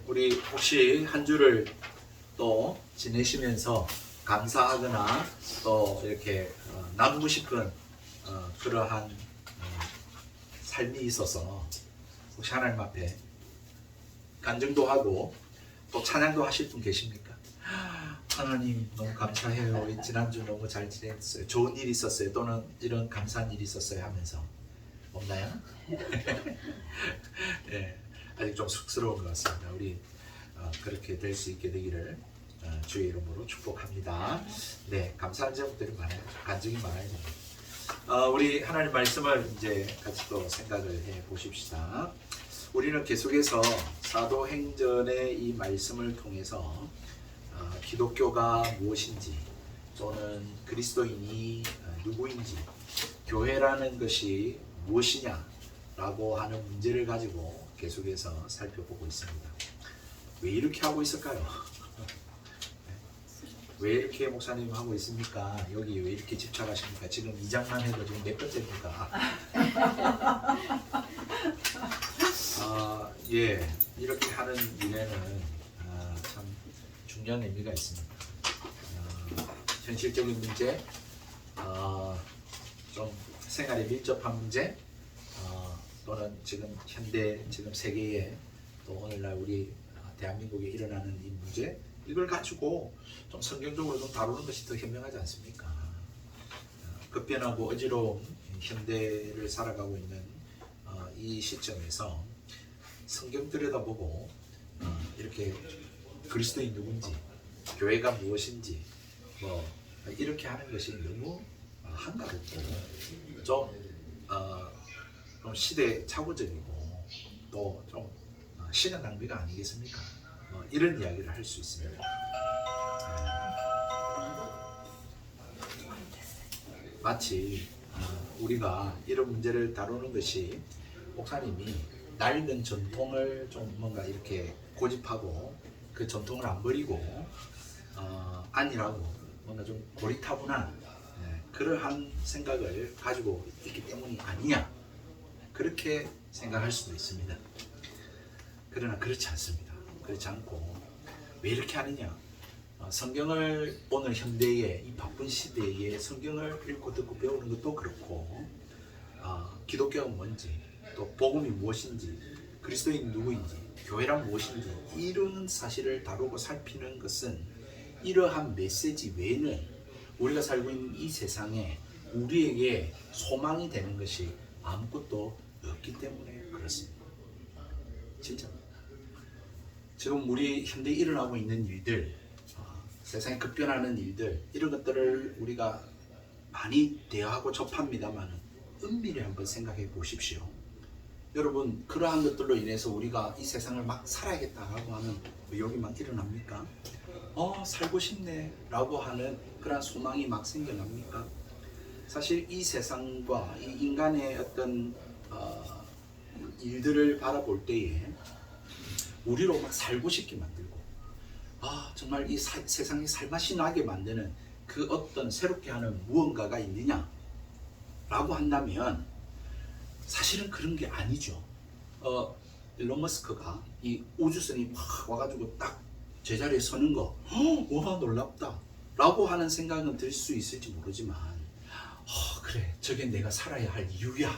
우리 혹시 한 주를 또 지내시면서 감사하거나 또 이렇게 나누고 싶은 그러한 삶이 있어서 혹시 하나님 앞에 간증도 하고 또 찬양도 하실 분 계십니까? 하나님 너무 감사해요. 지난주 너무 잘 지냈어요. 좋은 일이 있었어요. 또는 이런 감사한 일이 있었어요 하면서 없나요? 네, 아직 좀 쑥스러운 것 같습니다. 우리 그렇게 될 수 있게 되기를 주의 이름으로 축복합니다. 네, 감사한 제목들이 많아요. 간증이 많아요. 우리 하나님 말씀을 이제 같이 또 생각을 해 보십시다. 우리는 계속해서 사도행전의 이 말씀을 통해서 기독교가 무엇인지 또는 그리스도인이 누구인지 교회라는 것이 무엇이냐라고 하는 문제를 가지고 계속해서 살펴보고 있습니다. 왜 이렇게 하고 있을까요? 왜 이렇게 목사님 하고 있습니까? 여기 왜 이렇게 집착하십니까? 지금 2장만 해도 지금 몇 번째입니까? 이렇게 하는 일에는 참 중요한 의미가 있습니다. 현실적인 문제, 좀 생활에 밀접한 문제, 또는 지금 현대, 지금 세계에 또 오늘날 우리 대한민국에 일어나는 이 문제, 이걸 가지고 좀 성경적으로 좀 다루는 것이 더 현명하지 않습니까? 급변하고 어지러운 현대를 살아가고 있는 이 시점에서 성경 들여다보고 이렇게 그리스도인 누군지, 교회가 무엇인지 뭐 이렇게 하는 것이 너무 한가롭고 좀 시대착오적이고 또 좀 신의 낭비가 아니겠습니까? 이런 이야기를 할 수 있습니다. 마치 우리가 이런 문제를 다루는 것이 목사님이 낡은 전통을 좀 뭔가 이렇게 고집하고 그 전통을 안 버리고 아니라고 뭔가 좀 고리타분한 그러한 생각을 가지고 있기 때문이 아니냐, 그렇게 생각할 수도 있습니다. 그러나 그렇지 않습니다. 그렇지 않고 왜 이렇게 하느냐, 성경을 오늘 현대의 이 바쁜 시대에 성경을 읽고 듣고 배우는 것도 그렇고 기독교가 뭔지, 또 복음이 무엇인지, 그리스도인 누구인지, 교회란 무엇인지 이런 사실을 다루고 살피는 것은 이러한 메시지 외에는 우리가 살고 있는 이 세상에 우리에게 소망이 되는 것이 아무것도 없기 때문에 그렇습니다. 진짜 지금 우리 현대에 일어나고 있는 일들, 세상에 급변하는 일들, 이런 것들을 우리가 많이 대하고 접합니다만 은밀히 한번 생각해 보십시오. 여러분, 그러한 것들로 인해서 우리가 이 세상을 막 살아야겠다라고 하는 의욕이 막 일어납니까? 살고 싶네 라고 하는 그런 소망이 막 생겨납니까? 사실 이 세상과 이 인간의 어떤 일들을 바라볼 때에 우리로 막 살고 싶게 만들고 정말 이 세상이 살맛이 나게 만드는 그 어떤 새롭게 하는 무언가가 있느냐 라고 한다면 사실은 그런 게 아니죠. 일론 머스크가 이 우주선이 확 와가지고 딱 제자리에 서는 거 와 놀랍다 라고 하는 생각은 들 수 있을지 모르지만 그래, 저게 내가 살아야 할 이유야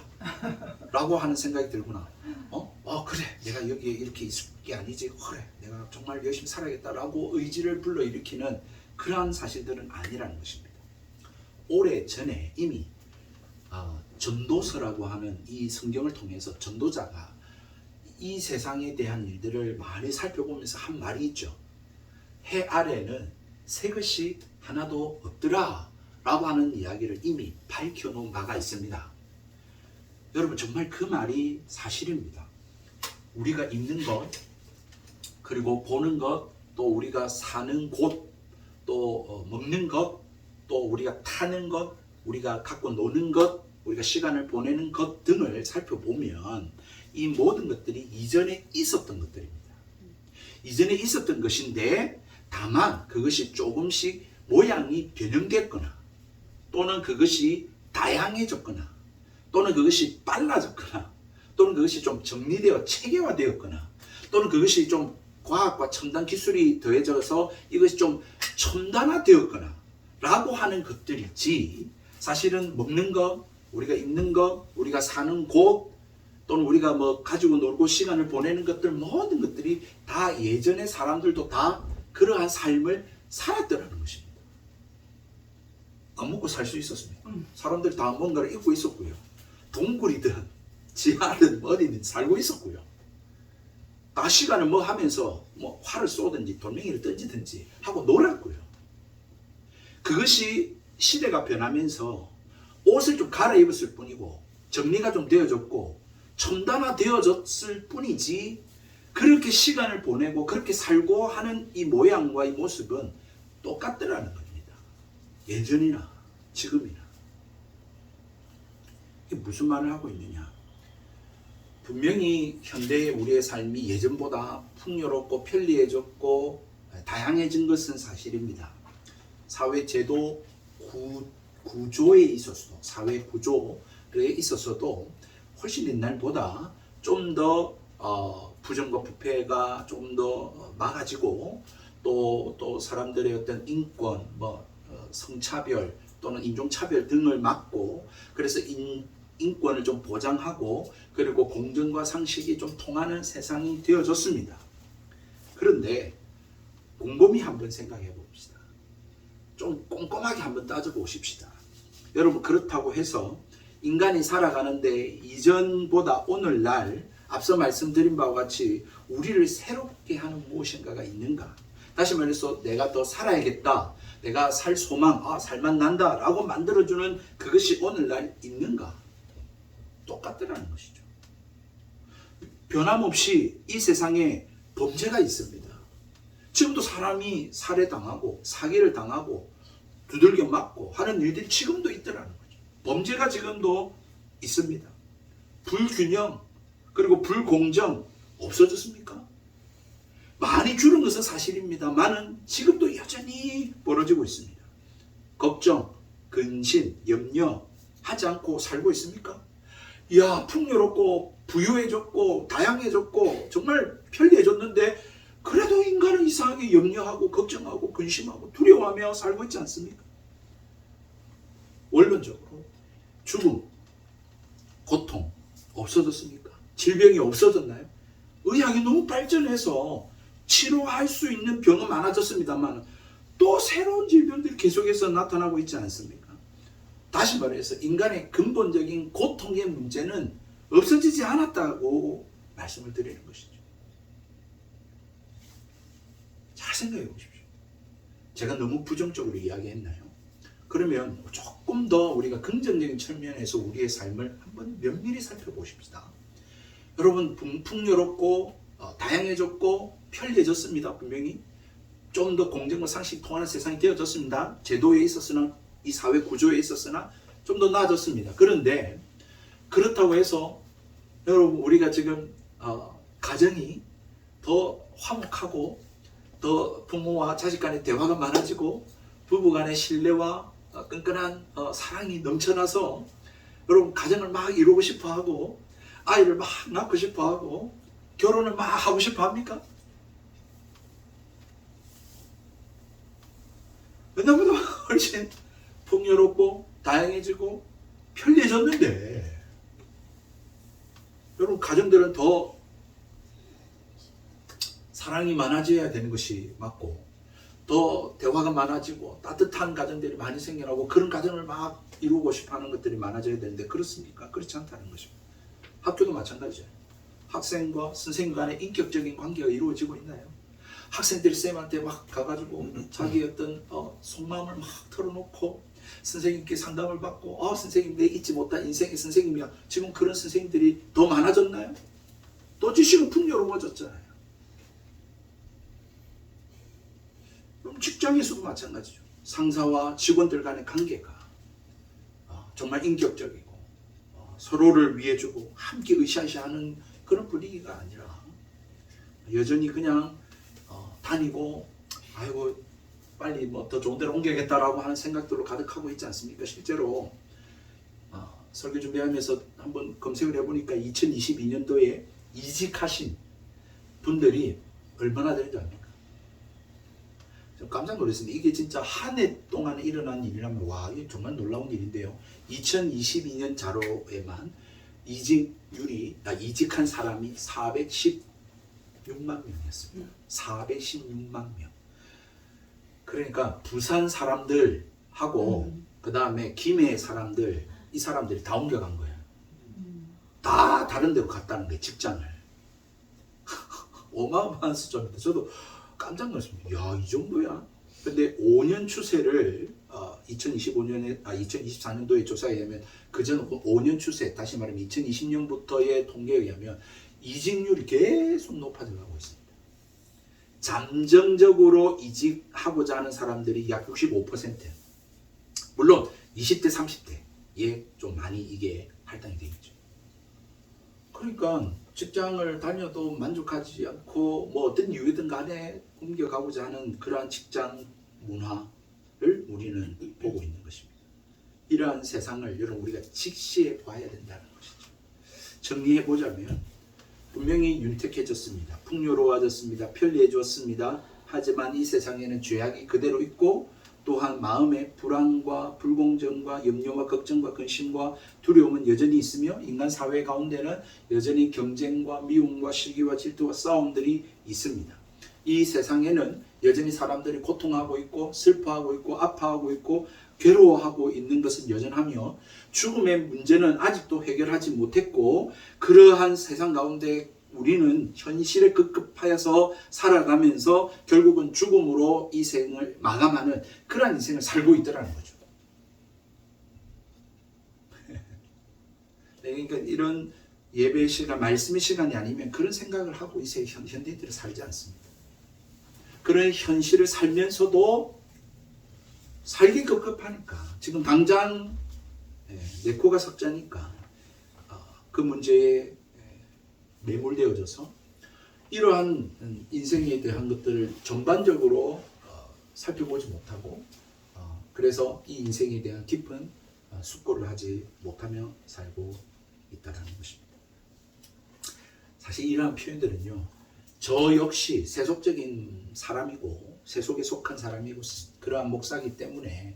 라고 하는 생각이 들구나. 그래, 내가 여기에 이렇게 있을 게 아니지. 그래, 내가 정말 열심히 살아야겠다 라고 의지를 불러일으키는 그러한 사실들은 아니라는 것입니다. 오래전에 이미 전도서라고 하는 이 성경을 통해서 전도자가 이 세상에 대한 일들을 많이 살펴보면서 한 말이 있죠. 해 아래는 새 것이 하나도 없더라 라고 하는 이야기를 이미 밝혀놓은 바가 있습니다. 여러분, 정말 그 말이 사실입니다. 우리가 입는 것, 그리고 보는 것, 또 우리가 사는 곳, 또 먹는 것, 또 우리가 타는 것, 우리가 갖고 노는 것, 우리가 시간을 보내는 것 등을 살펴보면 이 모든 것들이 이전에 있었던 것들입니다. 이전에 있었던 것인데 다만 그것이 조금씩 모양이 변형됐거나 또는 그것이 다양해졌거나 또는 그것이 빨라졌거나 또는 그것이 좀 정리되어 체계화되었거나 또는 그것이 좀 과학과 첨단 기술이 더해져서 이것이 좀 첨단화되었거나 라고 하는 것들이지, 사실은 먹는 것, 우리가 입는 것, 우리가 사는 곳, 또는 우리가 뭐 가지고 놀고 시간을 보내는 것들, 모든 것들이 다 예전의 사람들도 다 그러한 삶을 살았더라는 것입니다. 안 먹고 살 수 있었습니다. 사람들이 다 뭔가를 입고 있었고요. 동굴이든 지하든 어디든 살고 있었고요. 다 시간을 뭐 하면서 뭐 활을 쏘든지 돌멩이를 던지든지 하고 놀았고요. 그것이 시대가 변하면서 옷을 좀 갈아입었을 뿐이고 정리가 좀 되어졌고 첨단화되어졌을 뿐이지, 그렇게 시간을 보내고 그렇게 살고 하는 이 모양과 이 모습은 똑같더라는 겁니다. 예전이나 지금이나. 이게 무슨 말을 하고 있느냐? 분명히 현대의 우리의 삶이 예전보다 풍요롭고 편리해졌고 다양해진 것은 사실입니다. 사회 제도 구조에 있어서도, 사회 구조에 있어서도 훨씬 옛날보다 좀 더 부정과 부패가 좀 더 많아지고, 또 사람들의 어떤 인권, 성차별 또는 인종차별 등을 막고, 그래서 인권을 좀 보장하고, 그리고 공정과 상식이 좀 통하는 세상이 되어졌습니다. 그런데 곰곰이 한번 생각해 봅시다. 좀 꼼꼼하게 한번 따져보십시다. 여러분, 그렇다고 해서 인간이 살아가는데 이전보다 오늘날 앞서 말씀드린 바와 같이 우리를 새롭게 하는 무엇인가가 있는가? 다시 말해서 내가 더 살아야겠다, 내가 살 소망, 살만 난다 라고 만들어주는 그것이 오늘날 있는가? 똑같더라는 것이죠. 변함없이 이 세상에 범죄가 있습니다. 지금도 사람이 살해당하고 사기를 당하고 두들겨 맞고 하는 일들이 지금도 있더라는 거죠. 범죄가 지금도 있습니다. 불균형 그리고 불공정 없어졌습니까? 많이 줄은 것은 사실입니다만은 지금도 여전히 벌어지고 있습니다. 걱정, 근심, 염려 하지 않고 살고 있습니까? 이야, 풍요롭고 부유해졌고 다양해졌고 정말 편리해졌는데 그래도 인간은 이상하게 염려하고 걱정하고 근심하고 두려워하며 살고 있지 않습니까? 원론적으로 죽음, 고통 없어졌습니까? 질병이 없어졌나요? 의학이 너무 발전해서 치료할 수 있는 병은 많아졌습니다만 또 새로운 질병들이 계속해서 나타나고 있지 않습니까? 다시 말해서 인간의 근본적인 고통의 문제는 없어지지 않았다고 말씀을 드리는 것이죠. 잘 생각해 보십시오. 제가 너무 부정적으로 이야기했나요? 그러면 조금 더 우리가 긍정적인 측면에서 우리의 삶을 한번 면밀히 살펴보십시다. 여러분, 풍요롭고 다양해졌고 편리해졌습니다. 분명히 좀 더 공정과 상식이 통하는 세상이 되어졌습니다. 제도에 있었으나 이 사회 구조에 있었으나 좀 더 나아졌습니다. 그런데 그렇다고 해서 여러분, 우리가 지금 가정이 더 화목하고 더 부모와 자식 간의 대화가 많아지고 부부 간의 신뢰와 끈끈한 사랑이 넘쳐나서 여러분 가정을 막 이루고 싶어 하고 아이를 막 낳고 싶어 하고 결혼을 막 하고 싶어 합니까? 그나마도 훨씬 풍요롭고 다양해지고 편리해졌는데 여러분, 가정들은 더 사랑이 많아져야 되는 것이 맞고 더 대화가 많아지고 따뜻한 가정들이 많이 생겨나고 그런 가정을 막 이루고 싶어하는 것들이 많아져야 되는데 그렇습니까? 그렇지 않다는 것입니다. 학교도 마찬가지죠. 학생과 선생님 간의 인격적인 관계가 이루어지고 있나요? 학생들이 쌤한테 막 가가지고 자기 어떤 속마음을 막 털어놓고 선생님께 상담을 받고 선생님, 내 잊지 못할 인생의 선생님이야. 지금 그런 선생님들이 더 많아졌나요? 또 지식은 풍요로워졌잖아요. 그럼 직장에서도 마찬가지죠. 상사와 직원들 간의 관계가 정말 인격적이고 서로를 위해주고 함께 으쌰으쌰하는 그런 분위기가 아니라 여전히 그냥 다니고 아이고 빨리 더 좋은 데로 옮겨야겠다라고 하는 생각들로 가득하고 있지 않습니까? 실제로 설교 준비하면서 한번 검색을 해보니까 2022년도에 이직하신 분들이 얼마나 되는지 압니까? 깜짝 놀랐습니다. 이게 진짜 한 해 동안에 일어난 일이라면 와, 이게 정말 놀라운 일인데요. 2022년 자료에만 이직한 사람이 416만 명이었습니다. 416만 명. 그러니까 부산 사람들하고 그 다음에 김해 사람들, 이 사람들이 다 옮겨간 거예요. 다 다른 데로 갔다는 거예요, 직장을. 어마어마한 숫자입니다. 저도 깜짝 놀랐습니다. 야, 이 정도야? 근데 5년 추세를 2024년도에 조사에 의하면 그전 5년 추세, 다시 말하면 2020년부터의 통계에 의하면 이직률이 계속 높아져 가고 있습니다. 잠정적으로 이직하고자 하는 사람들이 약 65%. 물론 20대, 30대에 좀 많이 이게 할당이 되겠죠. 그러니까 직장을 다녀도 만족하지 않고 뭐 어떤 이유든 간에 옮겨가고자 하는 그러한 직장 문화를 우리는 보고 있는 것입니다. 이러한 세상을 여러분 우리가 직시해 봐야 된다는 것이죠. 정리해 보자면 분명히 윤택해졌습니다. 풍요로워졌습니다. 편리해졌습니다. 하지만 이 세상에는 죄악이 그대로 있고 또한 마음의 불안과 불공정과 염려와 걱정과 근심과 두려움은 여전히 있으며 인간 사회 가운데는 여전히 경쟁과 미움과 시기와 질투와 싸움들이 있습니다. 이 세상에는 여전히 사람들이 고통하고 있고 슬퍼하고 있고 아파하고 있고 괴로워하고 있는 것은 여전하며 죽음의 문제는 아직도 해결하지 못했고 그러한 세상 가운데 우리는 현실에 급급하여서 살아가면서 결국은 죽음으로 이 생을 마감하는 그러한 인생을 살고 있더라는 거죠. 그러니까 이런 예배 시간, 말씀의 시간이 아니면 그런 생각을 하고 이 세상 현대인들은 살지 않습니다. 그런 현실을 살면서도 살기 급급하니까 지금 당장 내 코가 석자니까 그 문제에 매몰되어져서 이러한 인생에 대한 것들을 전반적으로 살펴보지 못하고 그래서 이 인생에 대한 깊은 숙고를 하지 못하며 살고 있다는 것입니다. 사실 이러한 표현들은요, 저 역시 세속적인 사람이고 세속에 속한 사람이고 그러한 목사이기 때문에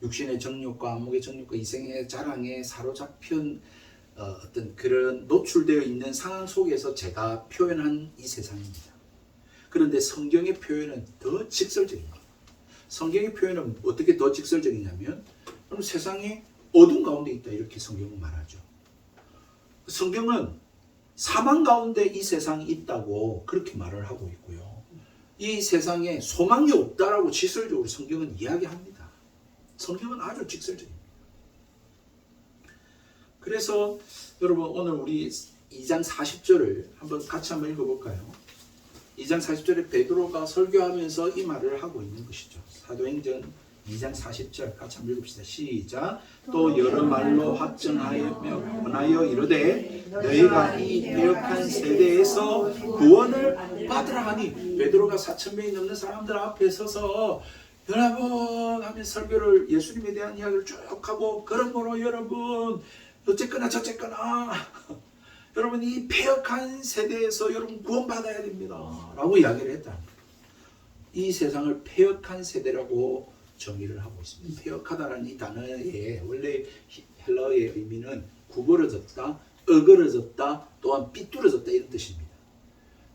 육신의 정욕과 안목의 정욕과 이생의 자랑에 사로잡힌 어떤 그런 노출되어 있는 상황 속에서 제가 표현한 이 세상입니다. 그런데 성경의 표현은 더 직설적입니다. 성경의 표현은 어떻게 더 직설적이냐면 세상이 어둠 가운데 있다 이렇게 성경은 말하죠. 성경은 사망 가운데 이 세상이 있다고 그렇게 말을 하고 있고요. 이 세상에 소망이 없다라고 직설적으로 성경은 이야기합니다. 성경은 아주 직설적입니다. 그래서 여러분 오늘 우리 2장 40절을 같이 한번 읽어볼까요? 2장 40절에 베드로가 설교하면서 이 말을 하고 있는 것이죠. 사도행전 2장 40절 같이 한번 읽읍시다. 시작. 또 여러 말로 확증하여 이르되 너희가 이 배역한 세대에서 구원을 받으라 하니 베드로가 4,000명이 넘는 사람들 앞에 서서 여러분 하면 설교를 예수님에 대한 이야기를 쭉 하고 그러므로 여러분 어쨌거나 저쨌거나 여러분 이 폐역한 세대에서 여러분 구원받아야 됩니다 라고 이야기를 했다. 이 세상을 폐역한 세대라고 정의를 하고 있습니다. 폐역하다라는 이 단어의 원래 헬라어의 의미는 구부러졌다, 어그러졌다, 또한 삐뚤어졌다 이런 뜻입니다.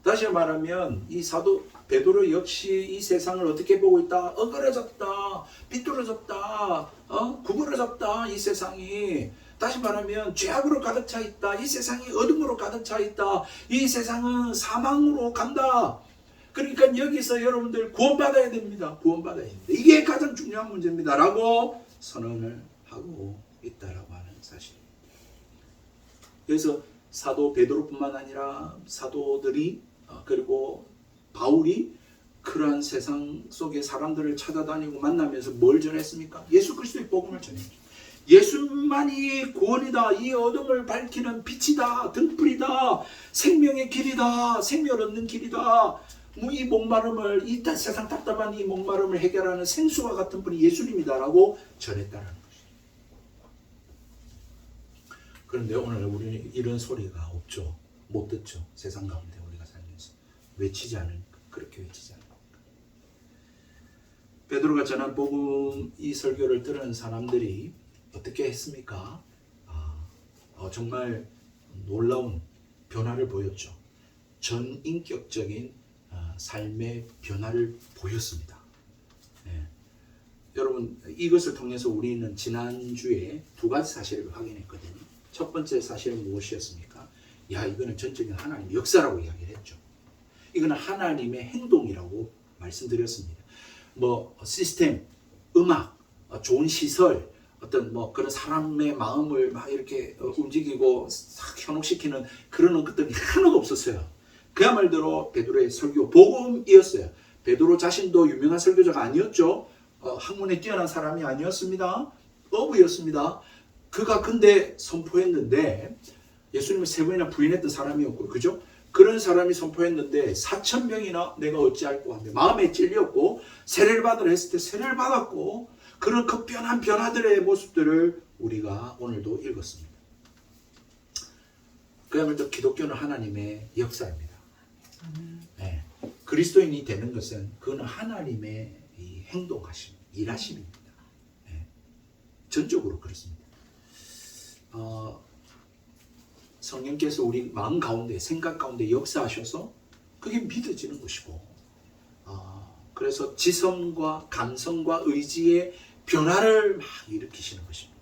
다시 말하면 이 사도 베드로 역시 이 세상을 어떻게 보고 있다? 어그러졌다, 삐뚤어졌다, 구부러졌다 이 세상이. 다시 말하면 죄악으로 가득 차 있다. 이 세상이 어둠으로 가득 차 있다. 이 세상은 사망으로 간다. 그러니까 여기서 여러분들 구원받아야 됩니다. 구원받아야 됩니다. 이게 가장 중요한 문제입니다. 라고 선언을 하고 있다라고 하는 사실입니다. 그래서 사도 베드로뿐만 아니라 사도들이 그리고 바울이 그러한 세상 속의 사람들을 찾아다니고 만나면서 뭘 전했습니까? 예수 그리스도의 복음을 전했죠. 예수만이 구원이다. 이 어둠을 밝히는 빛이다. 등불이다. 생명의 길이다. 생명을 얻는 길이다. 이 목마름을 이 세상 답답한 이 목마름을 해결하는 생수와 같은 분이 예수님이다라고 전했다는 것이죠. 그런데 오늘 우리는 이런 소리가 없죠. 못 듣죠. 세상 가운데 우리가 살면서 외치지 않은, 그렇게 외치지 않은. 베드로가 전한 복음 이 설교를 들은 사람들이 어떻게 했습니까? 정말 놀라운 변화를 보였죠. 전인격적인 삶의 변화를 보였습니다. 예. 여러분, 이것을 통해서 우리는 지난주에 두 가지 사실을 확인했거든요. 첫 번째 사실은 무엇이었습니까? 이거는 전적인 하나님의 역사라고 이야기를 했죠. 이거는 하나님의 행동이라고 말씀드렸습니다. 시스템, 음악, 좋은 시설, 어떤 그런 사람의 마음을 막 이렇게 움직이고 싹 현혹시키는 그런 것들이 하나도 없었어요. 그야말로 베드로의 설교, 복음이었어요. 베드로 자신도 유명한 설교자가 아니었죠. 학문에 뛰어난 사람이 아니었습니다. 어부였습니다. 그가 근데 선포했는데, 예수님을 3번이나 부인했던 사람이었고, 그죠? 그런 사람이 선포했는데 4,000명이나 내가 어찌할꼬 하며 마음에 찔렸고 세례를 받으라 했을 때 세례를 받았고, 그런 급변한 변화들의 모습들을 우리가 오늘도 읽었습니다. 그야말로 기독교는 하나님의 역사입니다. 네. 그리스도인이 되는 것은 그거는 하나님의 이 행동하심, 일하심입니다. 네. 전적으로 그렇습니다. 성령께서 우리 마음 가운데, 생각 가운데 역사하셔서 그게 믿어지는 것이고, 그래서 지성과 감성과 의지의 변화를 막 일으키시는 것입니다.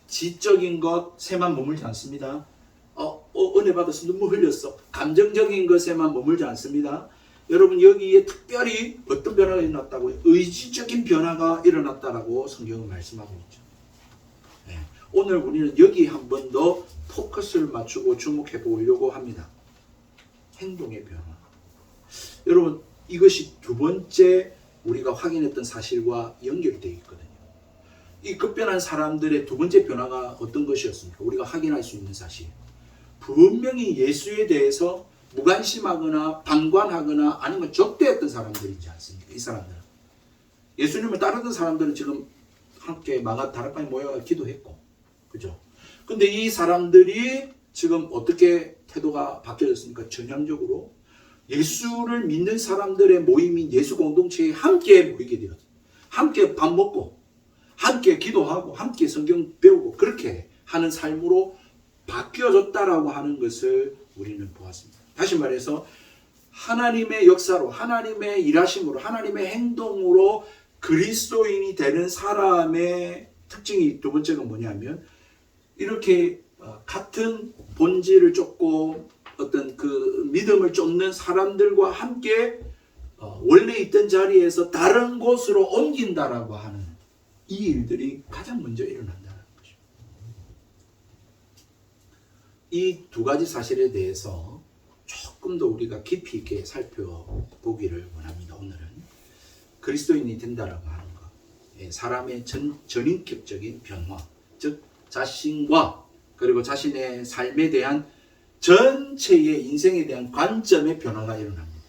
지적인 것에만 머물지 않습니다. 은혜 받아서 눈물 흘렸어. 감정적인 것에만 머물지 않습니다. 여러분, 여기에 특별히 어떤 변화가 일어났다고요? 의지적인 변화가 일어났다라고 성경은 말씀하고 있죠. 네. 오늘 우리는 여기 한 번 더 포커스를 맞추고 주목해 보려고 합니다. 행동의 변화. 여러분, 이것이 두 번째 우리가 확인했던 사실과 연결되어 있거든요. 이 급변한 사람들의 두 번째 변화가 어떤 것이었습니까? 우리가 확인할 수 있는 사실. 분명히 예수에 대해서 무관심하거나 방관하거나 아니면 적대했던 사람들이지 않습니까? 이 사람들은. 예수님을 따르던 사람들은 지금 함께 다락방에 모여 기도했고, 그죠? 근데 이 사람들이 지금 어떻게 태도가 바뀌어졌습니까? 전향적으로 예수를 믿는 사람들의 모임인 예수 공동체에 함께 모이게 되었어요. 함께 밥 먹고, 함께 기도하고, 함께 성경 배우고, 그렇게 하는 삶으로 바뀌어졌다라고 하는 것을 우리는 보았습니다. 다시 말해서 하나님의 역사로, 하나님의 일하심으로, 하나님의 행동으로 그리스도인이 되는 사람의 특징이 두 번째가 뭐냐면, 이렇게 같은 본질을 쫓고 어떤 그 믿음을 쫓는 사람들과 함께 원래 있던 자리에서 다른 곳으로 옮긴다라고 하는 이 일들이 가장 먼저 일어난다는 것입니다. 이 두 가지 사실에 대해서 조금 더 우리가 깊이 있게 살펴보기를 원합니다. 오늘은 그리스도인이 된다라고 하는 것, 사람의 전인격적인 변화, 즉 자신과 그리고 자신의 삶에 대한 전체의 인생에 대한 관점의 변화가 일어납니다.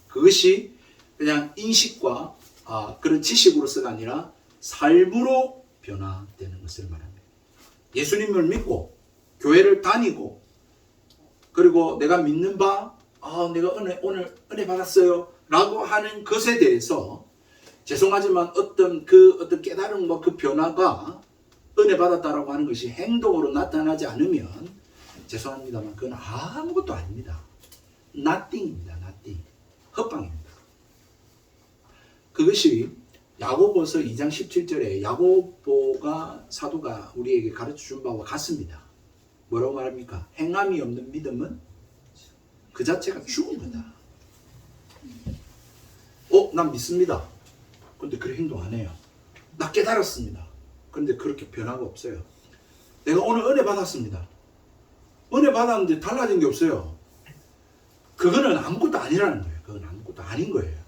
그것이 그냥 인식과 그런 지식으로서가 아니라 삶으로 변화되는 것을 말합니다. 예수님을 믿고 교회를 다니고, 그리고 내가 믿는 바, 내가 오늘 은혜 받았어요 라고 하는 것에 대해서 죄송하지만 어떤 깨달음과 그 변화가 은혜 받았다라고 하는 것이 행동으로 나타나지 않으면 죄송합니다만 그건 아무것도 아닙니다. nothing입니다. nothing. 헛방입니다. 그것이 야고보서 2장 17절에 야고보가 사도가 우리에게 가르쳐 준 바와 같습니다. 뭐라고 말합니까? 행함이 없는 믿음은 그 자체가 죽은 거다. 난 믿습니다. 근데 그렇게 행동 안 해요. 나 깨달았습니다. 그런데 그렇게 변화가 없어요. 내가 오늘 은혜 받았습니다. 은혜 받았는데 달라진 게 없어요. 그거는 아무것도 아니라는 거예요. 그건 아무것도 아닌 거예요.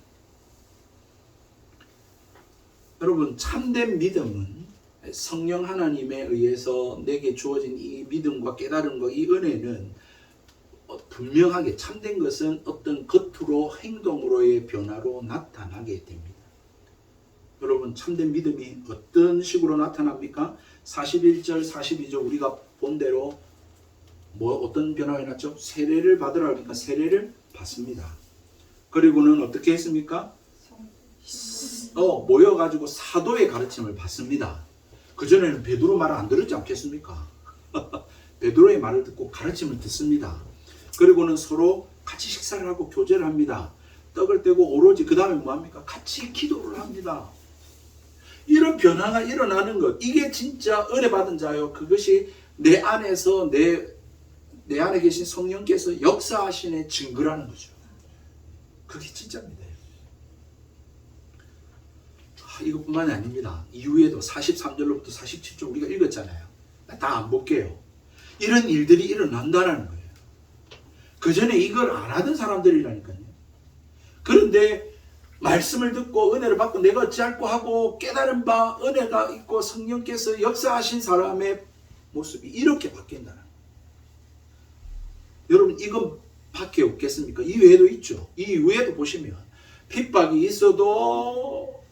여러분, 참된 믿음은 성령 하나님에 의해서 내게 주어진 이 믿음과 깨달음과 이 은혜는 분명하게 참된 것은 어떤 겉으로 행동으로의 변화로 나타나게 됩니다. 여러분, 참된 믿음이 어떤 식으로 나타납니까? 41절, 42절 우리가 본 대로 어떤 변화가 일어났죠? 세례를 받으라 그러니까 세례를 받습니다. 그리고는 어떻게 했습니까? 모여가지고 사도의 가르침을 받습니다. 그전에는 베드로 말을 안 들었지 않겠습니까? 베드로의 말을 듣고 가르침을 듣습니다. 그리고는 서로 같이 식사를 하고 교제를 합니다. 떡을 떼고 오로지 그 다음에 뭐합니까? 같이 기도를 합니다. 이런 변화가 일어나는 것, 이게 진짜 은혜 받은 자요. 그것이 내 안에서 내 안에 계신 성령께서 역사하시는 증거라는 거죠. 그게 진짜입니다. 이것뿐만이 아닙니다. 이후에도 43절로부터 47절 우리가 읽었잖아요. 다 안 볼게요. 이런 일들이 일어난다는 거예요. 그 전에 이걸 안 하던 사람들이라니까요. 그런데 말씀을 듣고 은혜를 받고 내가 어찌할꼬 하고 깨달은 바 은혜가 있고 성령께서 역사하신 사람의 모습이 이렇게 바뀐다는 거예요. 여러분 이건 밖에 없겠습니까? 이외에도 있죠. 이외에도 보시면 핍박이 있어도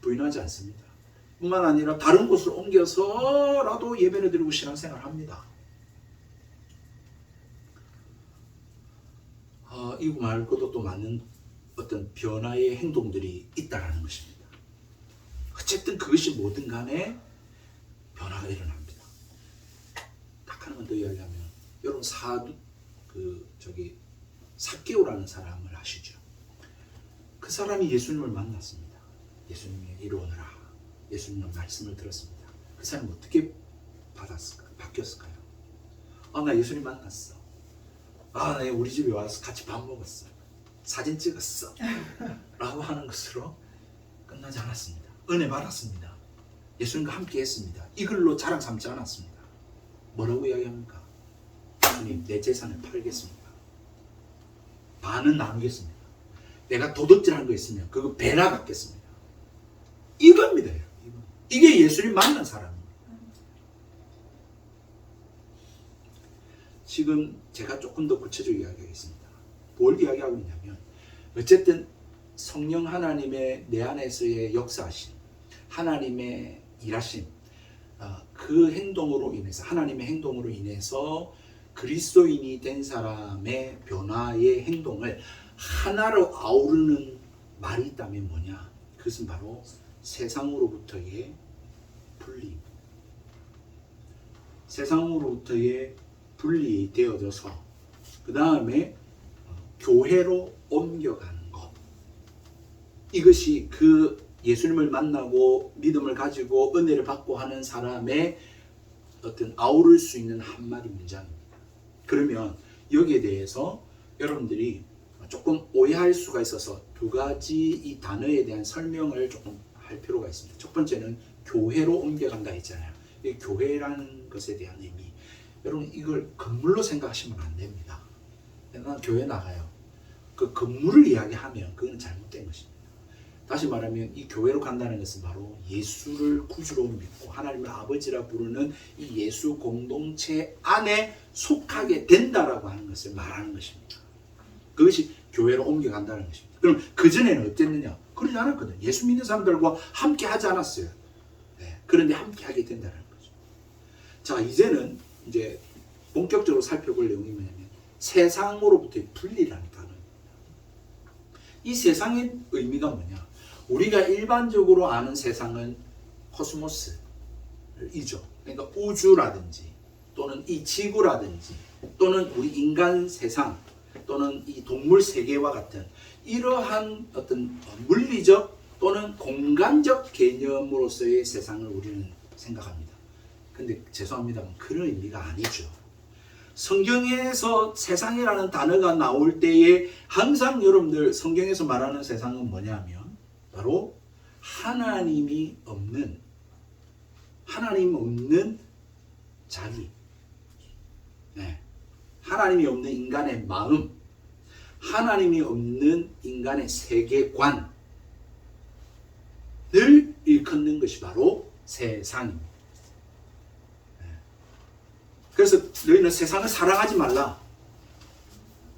부인하지 않습니다. 뿐만 아니라 다른 곳으로 옮겨서라도 예배를 드리고 신앙생활을 합니다. 이거 말고도 또 많은 어떤 변화의 행동들이 있다라는 것입니다. 어쨌든 그것이 뭐든 간에 변화가 일어납니다. 딱 하나만 더 이야기하면 여러분 삭개오라는 사람을 아시죠? 그 사람이 예수님을 만났습니다. 예수님이 이리 오너라. 예수님의 말씀을 들었습니다. 그 사람이 어떻게 바뀌었을까요? 나 예수님 만났어. 나 우리 집에 와서 같이 밥 먹었어. 사진 찍었어. 라고 하는 것으로 끝나지 않았습니다. 은혜 받았습니다. 예수님과 함께 했습니다. 이걸로 자랑 삼지 않았습니다. 뭐라고 이야기합니까? 주님, 내 재산을 팔겠습니다. 반은 나누겠습니다. 내가 도둑질한 거 있으면 그거 배나 갚겠습니다. 이겁니다. 이게 예수님 만난 사람입니다. 지금 제가 조금 더 구체적으로 이야기하겠습니다. 뭘 이야기하고 있냐면 어쨌든 성령 하나님의 내 안에서의 역사하심, 하나님의 일하심, 그 행동으로 인해서 하나님의 행동으로 인해서 그리스도인이 된 사람의 변화의 행동을 하나로 아우르는 말이 있다면 뭐냐? 그것은 바로 세상으로부터의 분리. 세상으로부터의 분리되어져서 그 다음에 교회로 옮겨가는 것. 이것이 그 예수님을 만나고 믿음을 가지고 은혜를 받고 하는 사람의 어떤 아우를 수 있는 한마디 문장입니다. 그러면 여기에 대해서 여러분들이 조금 오해할 수가 있어서 두 가지 이 단어에 대한 설명을 조금 할 필요가 있습니다. 첫 번째는 교회로 옮겨간다 했잖아요. 이 교회라는 것에 대한 의미. 여러분 이걸 건물로 생각하시면 안 됩니다. 난 교회 나가요. 그 건물을 이야기하면 그건 잘못된 것입니다. 다시 말하면 이 교회로 간다는 것은 바로 예수를 구주로 믿고 하나님을 아버지라 부르는 이 예수 공동체 안에 속하게 된다라고 하는 것을 말하는 것입니다. 그것이 교회로 옮겨간다는 것입니다. 그럼 그전에는 어땠느냐? 그러지 않았거든요. 예수 믿는 사람들과 함께 하지 않았어요. 그런데 함께 하게 된다는 거죠. 자, 이제는 이제 본격적으로 살펴볼 내용이 뭐냐면 세상으로부터의 분리라는 단어입니다. 이 세상의 의미가 뭐냐? 우리가 일반적으로 아는 세상은 코스모스이죠. 그러니까 우주라든지 또는 이 지구라든지 또는 우리 인간 세상 또는 이 동물 세계와 같은 이러한 어떤 물리적 또는 공간적 개념으로서의 세상을 우리는 생각합니다. 근데 죄송합니다만 그런 의미가 아니죠. 성경에서 세상이라는 단어가 나올 때에 항상 여러분들 성경에서 말하는 세상은 뭐냐면 바로 하나님 없는 자기, 하나님이 없는 인간의 마음, 하나님이 없는 인간의 세계관을 일컫는 것이 바로 세상입니다. 그래서 너희는 세상을 사랑하지 말라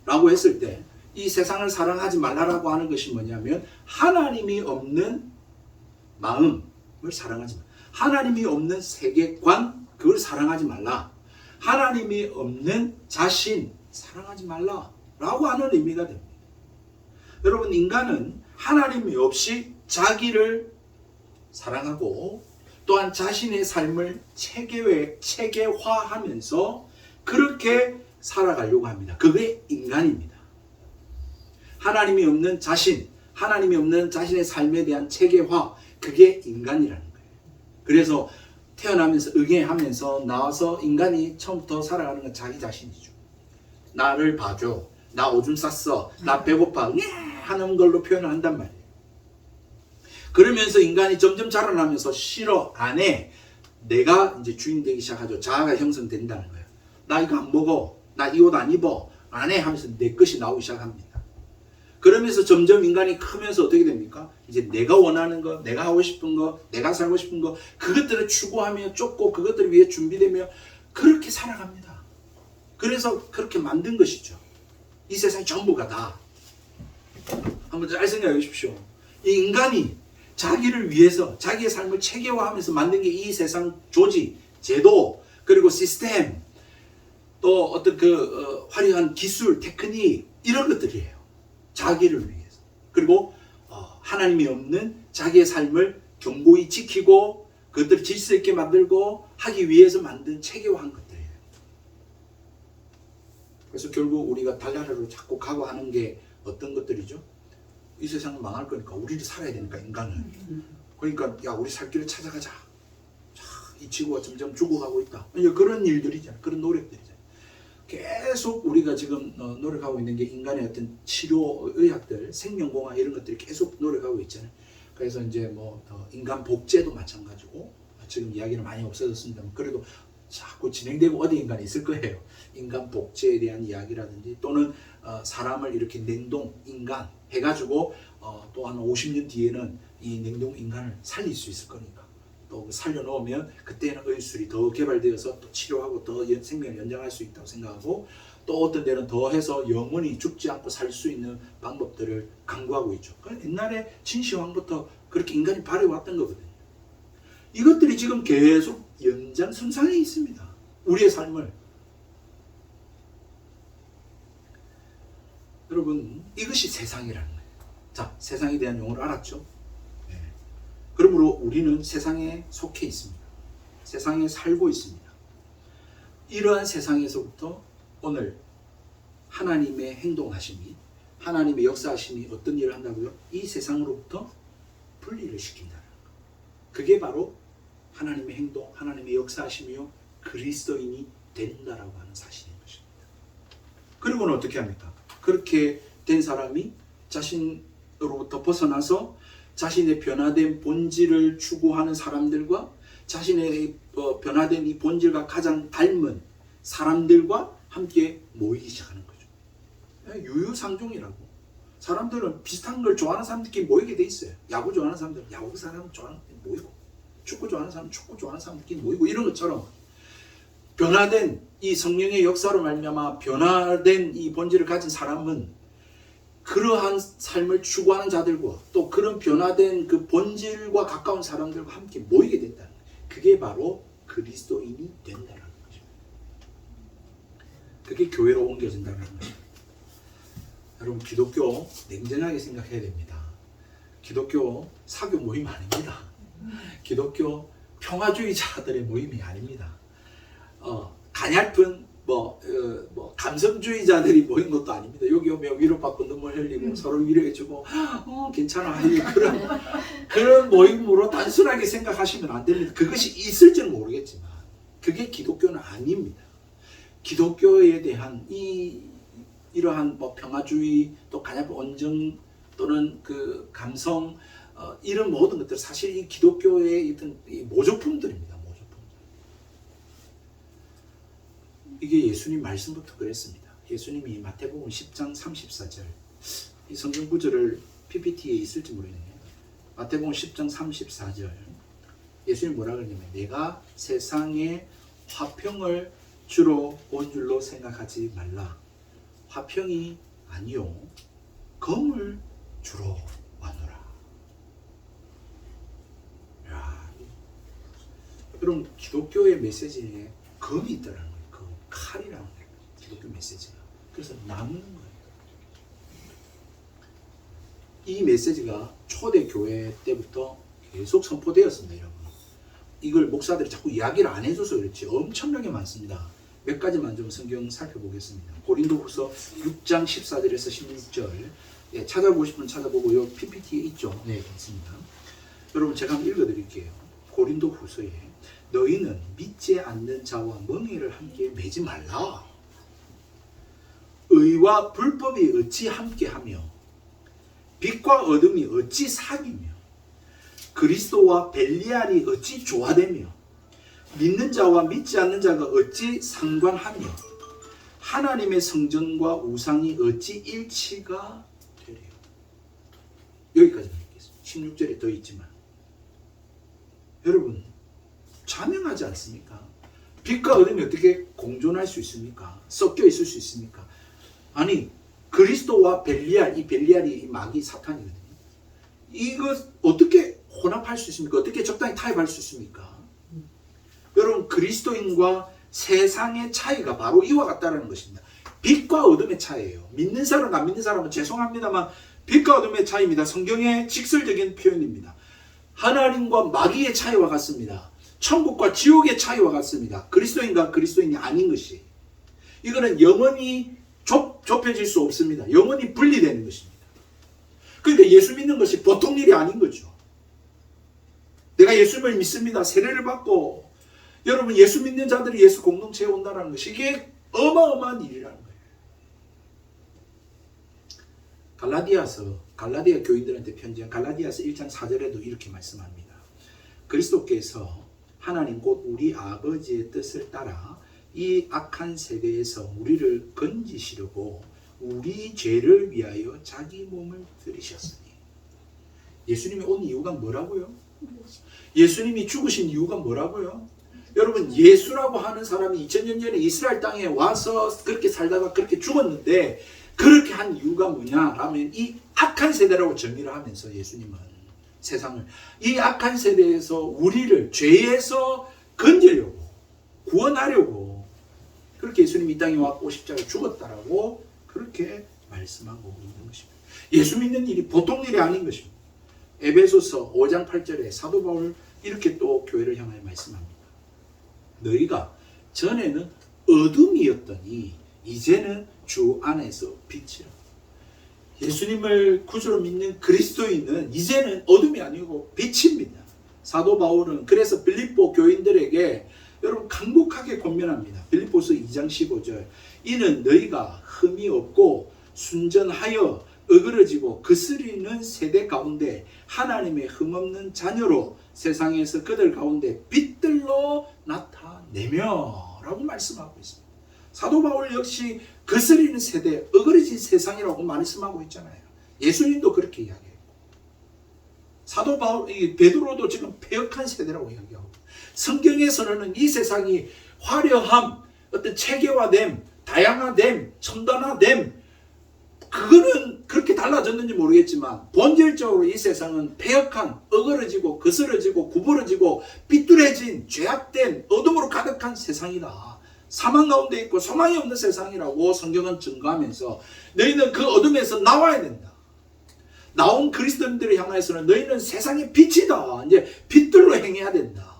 라고 했을 때 이 세상을 사랑하지 말라라고 하는 것이 뭐냐면 하나님이 없는 마음을 사랑하지 마. 하나님이 없는 세계관, 그걸 사랑하지 말라. 하나님이 없는 자신, 사랑하지 말라 라고 하는 의미가 됩니다. 여러분, 인간은 하나님이 없이 자기를 사랑하고 또한 자신의 삶을 체계화하면서 그렇게 살아가려고 합니다. 그게 인간입니다. 하나님이 없는 자신, 하나님이 없는 자신의 삶에 대한 체계화, 그게 인간이라는 거예요. 그래서 태어나면서 응애하면서 나와서 인간이 처음부터 살아가는 건 자기 자신이죠. 나를 봐줘, 나 오줌 쌌어, 나 배고파, 하는 걸로 표현을 한단 말이에요. 그러면서 인간이 점점 자라나면서 싫어, 안 해, 내가 이제 주인 되기 시작하죠. 자아가 형성된다는 거예요. 나 이거 안 먹어, 나 이 옷 안 입어, 안 해 하면서 내 것이 나오기 시작합니다. 그러면서 점점 인간이 크면서 어떻게 됩니까? 이제 내가 원하는 거, 내가 하고 싶은 거, 내가 살고 싶은 거, 그것들을 추구하며 쫓고 그것들을 위해 준비되며 그렇게 살아갑니다. 그래서 그렇게 만든 것이죠. 이 세상이 전부가 다. 한번 잘 생각해 보십시오. 이 인간이 자기를 위해서 자기의 삶을 체계화하면서 만든 게 이 세상 조직, 제도, 그리고 시스템, 또 어떤 화려한 기술, 테크닉, 이런 것들이에요. 자기를 위해서. 그리고 하나님이 없는 자기의 삶을 견고히 지키고 그것들을 질서 있게 만들고 하기 위해서 만든 체계화한 것들이에요. 그래서 결국 우리가 달나라로 자꾸 가고 하는 게 어떤 것들이죠? 이 세상은 망할 거니까 우리를 살아야 되니까, 인간은. 그러니까 야, 우리 살 길을 찾아가자. 이 지구가 점점 죽어가고 있다. 그런 일들이잖아요. 그런 노력들이잖아요. 계속 우리가 지금 노력하고 있는 게 인간의 어떤 치료 의학들, 생명공학 이런 것들이 계속 노력하고 있잖아요. 그래서 이제 인간 복제도 마찬가지고, 지금 이야기는 많이 없어졌습니다만 그래도 자꾸 진행되고 어디 인간이 있을 거예요. 인간 복제에 대한 이야기라든지, 또는 사람을 이렇게 냉동 인간 해가지고 또 한 50년 뒤에는 이 냉동 인간을 살릴 수 있을 거니까, 또 살려놓으면 그때는 의술이 더 개발되어서 또 치료하고 더 생명을 연장할 수 있다고 생각하고, 또 어떤 데는 더 해서 영원히 죽지 않고 살 수 있는 방법들을 강구하고 있죠. 옛날에 진시황부터 그렇게 인간이 발휘해왔던 거거든요. 이것들이 지금 계속 연장선상에 있습니다. 우리의 삶을. 여러분, 이것이 세상이라는 거예요. 자, 세상에 대한 용어를 알았죠? 네. 그러므로 우리는 세상에 속해 있습니다. 세상에 살고 있습니다. 이러한 세상에서부터 오늘 하나님의 행동하심이, 하나님의 역사하심이 어떤 일을 한다고요? 이 세상으로부터 분리를 시킨다는 것. 그게 바로 하나님의 행동, 하나님의 역사하심이요, 그리스도인이 된다라고 하는 사실인 것입니다. 그리고는 어떻게 합니까? 그렇게 된 사람이 자신으로부터 벗어나서 자신의 변화된 본질을 추구하는 사람들과 자신의 변화된 이 본질과 가장 닮은 사람들과 함께 모이기 시작하는 거죠. 유유상종이라고. 사람들은 비슷한 걸 좋아하는 사람들끼리 모이게 돼 있어요. 야구 좋아하는 사람들은 야구 좋아하는 사람들끼리 모이고, 축구 좋아하는 사람은 축구 좋아하는 사람들끼리 모이고, 이런 것처럼 변화된 이 성령의 역사로 말미암아 변화된 이 본질을 가진 사람은 그러한 삶을 추구하는 자들과 또 그런 변화된 그 본질과 가까운 사람들과 함께 모이게 된다는 거예요. 그게 바로 그리스도인이 된다는 거죠. 그게 교회로 옮겨진다는 거죠. 여러분, 기독교 냉정하게 생각해야 됩니다. 기독교 사교 모임 아닙니다. 기독교 평화주의자들의 모임이 아닙니다. 가냘픈 감성주의자들이 모인 것도 아닙니다. 여기 오면 위로받고 눈물 흘리고 서로 위로해주고 괜찮아, 그런 모임으로 단순하게 생각하시면 안 됩니다. 그것이 있을지는 모르겠지만 그게 기독교는 아닙니다. 기독교에 대한 이러한 평화주의, 또 가냘픈 온정, 또는 그 감성, 이런 모든 것들 사실 이 기독교의 어떤 모조품들입니다. 이게 예수님 말씀부터 그랬습니다. 예수님이 마태복음 10장 34절, 이 성경 구절을 PPT에 있을지 모르겠네요. 마태복음 10장 34절, 예수님이 뭐라 그러냐면, 내가 세상에 화평을 주러 온 줄로 생각하지 말라. 화평이 아니요 검을 주러 왔노라. 야, 여러분 기독교의 메시지에 검이 있다는 거예요. 그 칼이라는 거예요. 기독교 메시지가. 그래서 나누는 거예요. 이 메시지가 초대 교회 때부터 계속 선포되었습니다, 여러분. 이걸 목사들이 자꾸 이야기를 안 해줘서 그렇지 엄청나게 많습니다. 몇 가지만 좀 성경 살펴보겠습니다. 고린도후서 6장 14절에서 16절 예, 찾아보고 싶으면 찾아보고 요 PPT에 있죠. 네, 있습니다. 여러분 제가 한번 읽어드릴게요. 고린도후서에 너희는 믿지 않는 자와 멍에를 함께 매지 말라. 의와 불법이 어찌 함께하며 빛과 어둠이 어찌 사귀며 그리스도와 벨리알이 어찌 조화되며 믿는 자와 믿지 않는 자가 어찌 상관하며 하나님의 성전과 우상이 어찌 일치가 되리요. 여기까지만 읽겠습니다. 16절에 더 있지만 여러분 자명하지 않습니까? 빛과 어둠이 어떻게 공존할 수 있습니까? 섞여 있을 수 있습니까? 아니 그리스도와 벨리알, 이 벨리알이 이 마귀 사탄이거든요. 이거 어떻게 혼합할 수 있습니까? 어떻게 적당히 타협할 수 있습니까? 여러분 그리스도인과 세상의 차이가 바로 이와 같다는 것입니다. 빛과 어둠의 차이예요. 믿는 사람, 안 믿는 사람은 죄송합니다만 빛과 어둠의 차이입니다. 성경의 직설적인 표현입니다. 하나님과 마귀의 차이와 같습니다. 천국과 지옥의 차이와 같습니다. 그리스도인과 그리스도인이 아닌 것이. 이거는 영원히 좁혀질 수 없습니다. 영원히 분리되는 것입니다. 그러니까 예수 믿는 것이 보통 일이 아닌 거죠. 내가 예수님을 믿습니다. 세례를 받고 여러분 예수 믿는 자들이 예수 공동체에 온다는 것이 이게 어마어마한 일이라는 거예요. 갈라디아 교인들한테 편지한 갈라디아서 1장 4절에도 이렇게 말씀합니다. 그리스도께서 하나님 곧 우리 아버지의 뜻을 따라 이 악한 세대에서 우리를 건지시려고 우리 죄를 위하여 자기 몸을 들이셨으니. 예수님이 온 이유가 뭐라고요? 예수님이 죽으신 이유가 뭐라고요? 여러분 예수라고 하는 사람이 2000년 전에 이스라엘 땅에 와서 그렇게 살다가 그렇게 죽었는데 그렇게 한 이유가 뭐냐라면 이 악한 세대라고 정의를 하면서 예수님은 세상을 이 악한 세대에서 우리를 죄에서 건지려고 구원하려고 그렇게 예수님이 이 땅에 왔고 십자가에 죽었다라고 그렇게 말씀하고 있는 것입니다. 예수 믿는 일이 보통 일이 아닌 것입니다. 에베소서 5장 8절에 사도 바울 이렇게 또 교회를 향하여 말씀합니다. 너희가 전에는 어둠이었더니 이제는 주 안에서 빛이라. 예수님을 구주로 믿는 그리스도인은 이제는 어둠이 아니고 빛입니다. 사도 바울은 그래서 빌립보 교인들에게 여러분 간곡하게 권면합니다. 빌립보서 2장 15절 이는 너희가 흠이 없고 순전하여 어그러지고 거스리는 세대 가운데 하나님의 흠없는 자녀로 세상에서 그들 가운데 빛들로 나타내며 라고 말씀하고 있습니다. 사도 바울 역시 거스리는 세대, 어그러진 세상이라고 말씀하고 있잖아요. 예수님도 그렇게 이야기했고 사도 바울, 베드로도 지금 패역한 세대라고 이야기하고 성경에서는 이 세상이 화려함, 어떤 체계화됨, 다양화됨, 첨단화됨 그거는 그렇게 달라졌는지 모르겠지만 본질적으로 이 세상은 패역한, 어그러지고 거스러지고 구부러지고 삐뚤어진 죄악된 어둠으로 가득한 세상이다. 사망 가운데 있고 소망이 없는 세상이라고 성경은 증거하면서 너희는 그 어둠에서 나와야 된다. 나온 그리스도인들을 향해서는 너희는 세상의 빛이다. 이제 빛들로 행해야 된다.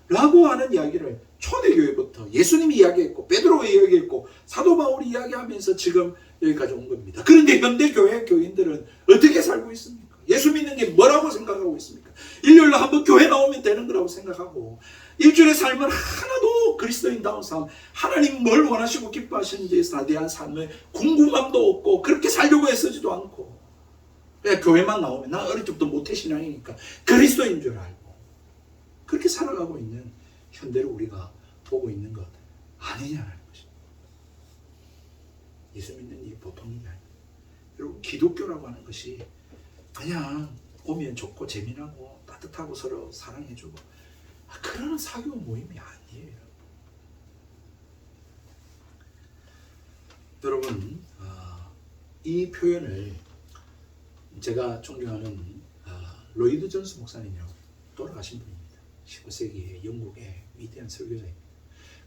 라고 하는 이야기를 초대교회부터 예수님이 이야기했고 베드로가 이야기했고 사도 바울이 이야기하면서 지금 여기까지 온 겁니다. 그런데 현대교회 교인들은 어떻게 살고 있습니까? 예수 믿는 게 뭐라고 생각하고 있습니까? 일요일로 한번 교회 나오면 되는 거라고 생각하고 일주일의 삶은 하나도 그리스도인다운 삶, 하나님 뭘 원하시고 기뻐하시는지에 대한 삶에 궁금함도 없고 그렇게 살려고 애쓰지도 않고 그냥 교회만 나오면 나 어릴 때부터 모태신앙이니까 그리스도인 줄 알고 그렇게 살아가고 있는 현대를 우리가 보고 있는 것 아니냐는 것입니다. 예수 믿는 일이 보통 일이 아닙니다. 여러분 기독교라고 하는 것이 그냥 오면 좋고 재미나고 따뜻하고 서로 사랑해주고 그런 사교 모임이 아니에요. 여러분 이 표현을 제가 존경하는 로이드 존스 목사님이라고 돌아가신 분입니다. 19세기의 영국의 위대한 설교자입니다.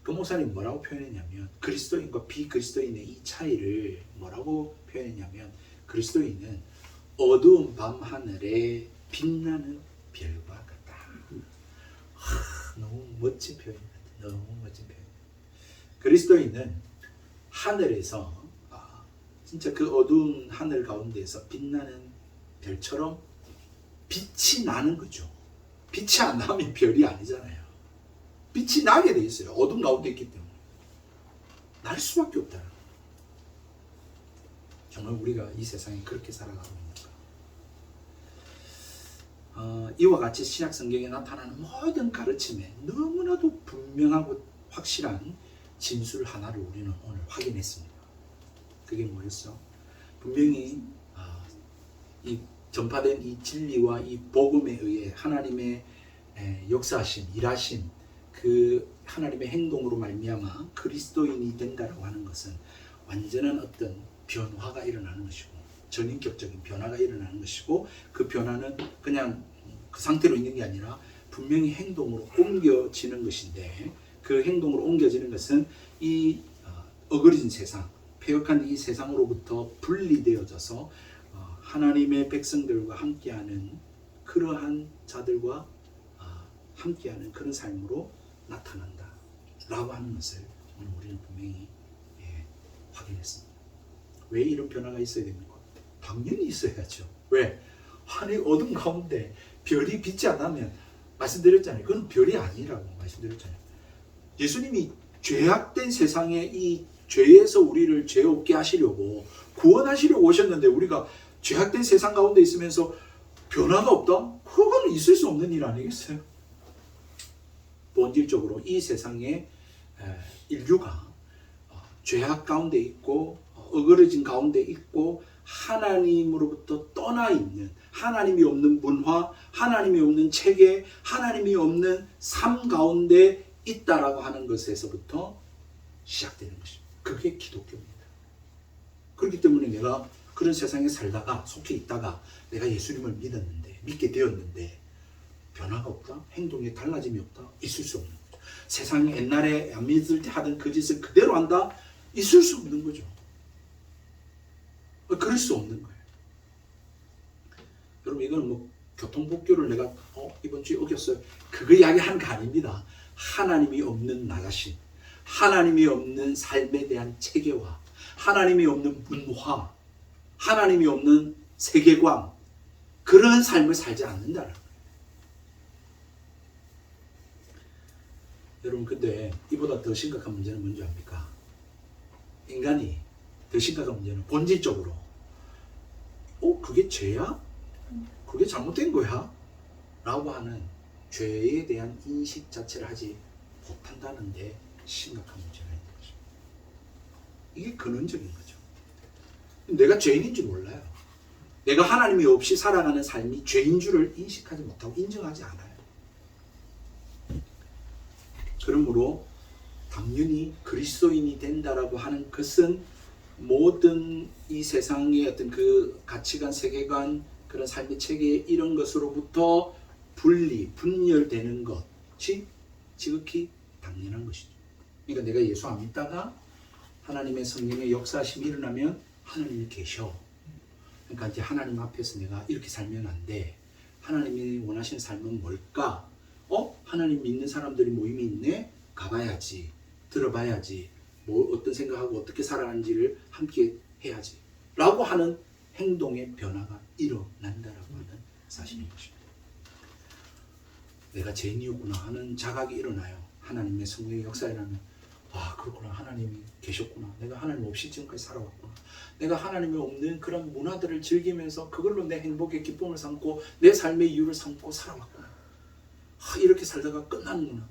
그 목사님 뭐라고 표현했냐면 그리스도인과 비그리스도인의 이 차이를 뭐라고 표현했냐면 그리스도인은 어두운 밤 하늘에 빛나는 별과 같다. 너무 멋진 표현 같아. 너무 멋진 표현. 그리스도인은 하늘에서 진짜 그 어두운 하늘 가운데서 빛나는 별처럼 빛이 나는 거죠. 빛이 안 나면 별이 아니잖아요. 빛이 나게 돼 있어요. 어둠 가운데 있기 때문에. 날 수밖에 없다. 정말 우리가 이 세상에 그렇게 살아가고 있는가. 이와 같이 신약 성경에 나타나는 모든 가르침에 너무나도 분명하고 확실한 진술 하나를 우리는 오늘 확인했습니다. 그게 뭐였어? 분명히 이 전파된 이 진리와 이 복음에 의해 하나님의 역사하심, 일하심, 그 하나님의 행동으로 말미암아 그리스도인이 된다라고 하는 것은 완전한 어떤 변화가 일어나는 것이고 전인격적인 변화가 일어나는 것이고 그 변화는 그냥 그 상태로 있는 게 아니라 분명히 행동으로 옮겨지는 것인데 그 행동으로 옮겨지는 것은 이 어그러진 세상, 폐역한 이 세상으로부터 분리되어져서 하나님의 백성들과 함께하는 그러한 자들과 함께하는 그런 삶으로 나타난다 라고 하는 것을 오늘 우리는 분명히 확인했습니다. 왜 이런 변화가 있어야 됩니까? 당연히 있어야죠. 왜? 하늘 어둠 가운데 별이 빛이 안 나면 말씀드렸잖아요. 그건 별이 아니라고 말씀드렸잖아요. 예수님이 죄악된 세상에 이 죄에서 우리를 죄 없게 하시려고 구원하시려고 오셨는데 우리가 죄악된 세상 가운데 있으면서 변화가 없다? 그거는 있을 수 없는 일 아니겠어요? 본질적으로 이 세상에 인류가 죄악 가운데 있고 어그러진 가운데 있고 하나님으로부터 떠나 있는 하나님이 없는 문화, 하나님이 없는 체계, 하나님이 없는 삶 가운데 있다라고 하는 것에서부터 시작되는 것입니다. 그게 기독교입니다. 그렇기 때문에 내가 그런 세상에 살다가 속해 있다가 내가 예수님을 믿게 되었는데 변화가 없다? 행동에 달라짐이 없다? 있을 수 없는 거죠. 세상에 옛날에 안 믿을 때 하던 그 짓을 그대로 한다? 있을 수 없는 거죠. 그럴 수 없는 거예요. 여러분 이거는 뭐 교통법규를 내가 이번 주에 어겼어요. 그거 이야기하는 거 아닙니다. 하나님이 없는 나 자신, 하나님이 없는 삶에 대한 체계화, 하나님이 없는 문화, 하나님이 없는 세계관, 그런 삶을 살지 않는다는 거예요. 여러분 근데 이보다 더 심각한 문제는 뭔지 압니까? 인간이 더 심각한 문제는 본질적으로 그게 죄야? 그게 잘못된 거야? 라고 하는 죄에 대한 인식 자체를 하지 못한다는 데 심각한 문제가 있는 것입니다. 이게 근원적인 거죠. 내가 죄인인 줄 몰라요. 내가 하나님이 없이 살아가는 삶이 죄인 줄을 인식하지 못하고 인정하지 않아요. 그러므로 당연히 그리스도인이 된다라고 하는 것은 모든 이 세상의 어떤 그 가치관, 세계관, 그런 삶의 체계 이런 것으로부터 분열되는 것이 지극히 당연한 것이죠. 그러니까 내가 예수 안 믿다가 하나님의 성령의 역사하심이 일어나면 하나님이 계셔. 그러니까 이제 하나님 앞에서 내가 이렇게 살면 안 돼. 하나님이 원하시는 삶은 뭘까? 하나님 믿는 사람들이 모임이 있네? 가봐야지. 들어봐야지. 뭐 어떤 생각하고 어떻게 살아가는지를 함께 해야지. 라고 하는 행동의 변화가 일어난다라고 하는 사실인 것입니다. 내가 죄인이었구나 하는 자각이 일어나요. 하나님의 성령의 역사에 일어나면 그렇구나. 하나님이 계셨구나. 내가 하나님 없이 지금까지 살아왔구나. 내가 하나님이 없는 그런 문화들을 즐기면서 그걸로 내 행복의 기쁨을 삼고 내 삶의 이유를 삼고 살아왔구나. 이렇게 살다가 끝나는구나.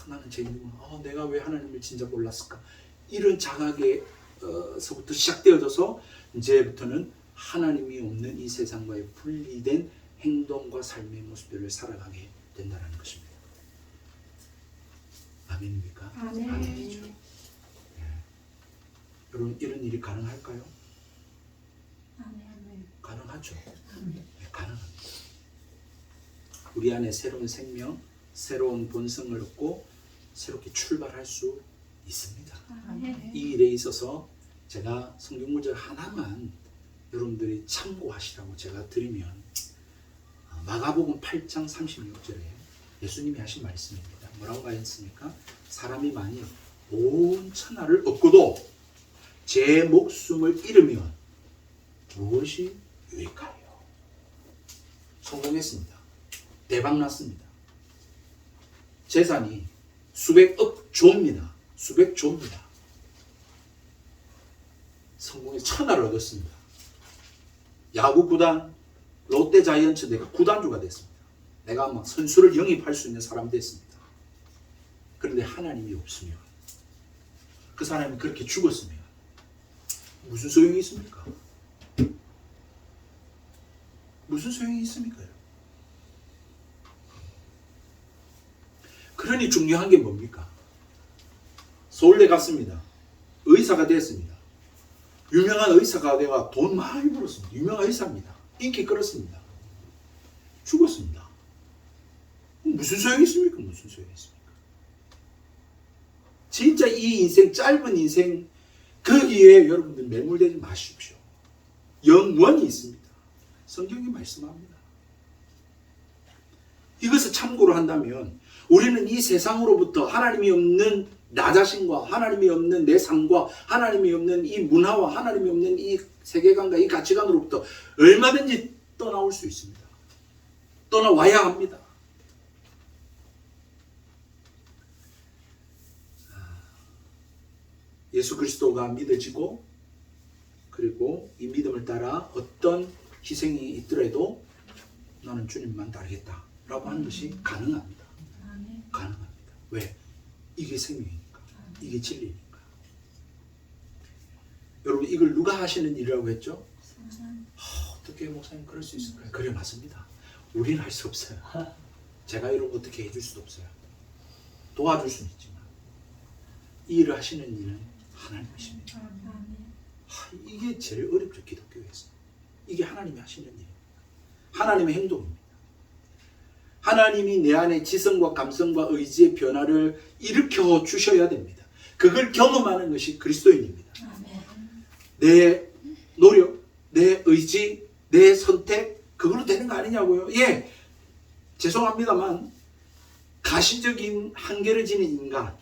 나는 죄인이구나. 내가 왜 하나님을 진짜 몰랐을까. 이런 자각에서부터 시작되어져서 이제부터는 하나님이 없는 이 세상과의 분리된 행동과 삶의 모습들을 살아가게 된다는 것입니다. 아멘입니까? 아멘이죠. 여러분 이런 일이 가능할까요? 아멘. 가능하죠. 네, 가능합니다. 우리 안에 새로운 생명, 새로운 본성을 얻고 새롭게 출발할 수 있습니다. 아멘. 이 일에 있어서 제가 성경 구절 하나만 여러분들이 참고하시라고 제가 드리면 마가복음 8장 36절에 예수님이 하신 말씀입니다. 뭐라고 하셨습니까? 사람이 만일 온 천하를 얻고도 제 목숨을 잃으면 무엇이 유익하리요? 성공했습니다. 대박났습니다. 재산이 수백억 조입니다. 수백 조입니다. 성공해서 천하를 얻었습니다. 야구 구단 롯데 자이언츠 내가 구단주가 됐습니다. 내가 막 선수를 영입할 수 있는 사람 됐습니다. 그런데 하나님이 없으면 그 사람이 그렇게 죽었으면 무슨 소용이 있습니까? 무슨 소용이 있습니까? 그러니 중요한 게 뭡니까? 서울대 갔습니다. 의사가 됐습니다. 유명한 의사가 되어 돈 많이 벌었습니다. 유명한 의사입니다. 인기 끌었습니다. 죽었습니다. 무슨 소용이 있습니까? 무슨 소용이 있습니까? 진짜 이 인생, 짧은 인생, 거기에 여러분들 매몰되지 마십시오. 영원히 있습니다. 성경이 말씀합니다. 이것을 참고로 한다면 우리는 이 세상으로부터 하나님이 없는 나 자신과 하나님이 없는 내 삶과 하나님이 없는 이 문화와 하나님이 없는 이 세계관과 이 가치관으로부터 얼마든지 떠나올 수 있습니다. 떠나와야 합니다. 예수 그리스도가 믿어지고 그리고 이 믿음을 따라 어떤 희생이 있더라도 나는 주님만 따르겠다 라고 하는 것이 가능합니다. 가능합니다. 왜? 이게 생명이니까. 이게 진리니까. 여러분 이걸 누가 하시는 일이라고 했죠? 어떻게 목사님 그럴 수 있을까요? 그래 맞습니다. 우리는 할 수 없어요. 제가 이런 거 어떻게 해줄 수도 없어요. 도와줄 수는 있지만 이 일을 하시는 일은 하나님이십니다. 이게 제일 어렵죠. 기독교에서. 이게 하나님이 하시는 일입니다. 하나님의 행동입니다. 하나님이 내 안에 지성과 감성과 의지의 변화를 일으켜 주셔야 됩니다. 그걸 경험하는 것이 그리스도인입니다. 내 노력, 내 의지, 내 선택 그걸로 되는 거 아니냐고요. 예, 죄송합니다만 가시적인 한계를 지닌 인간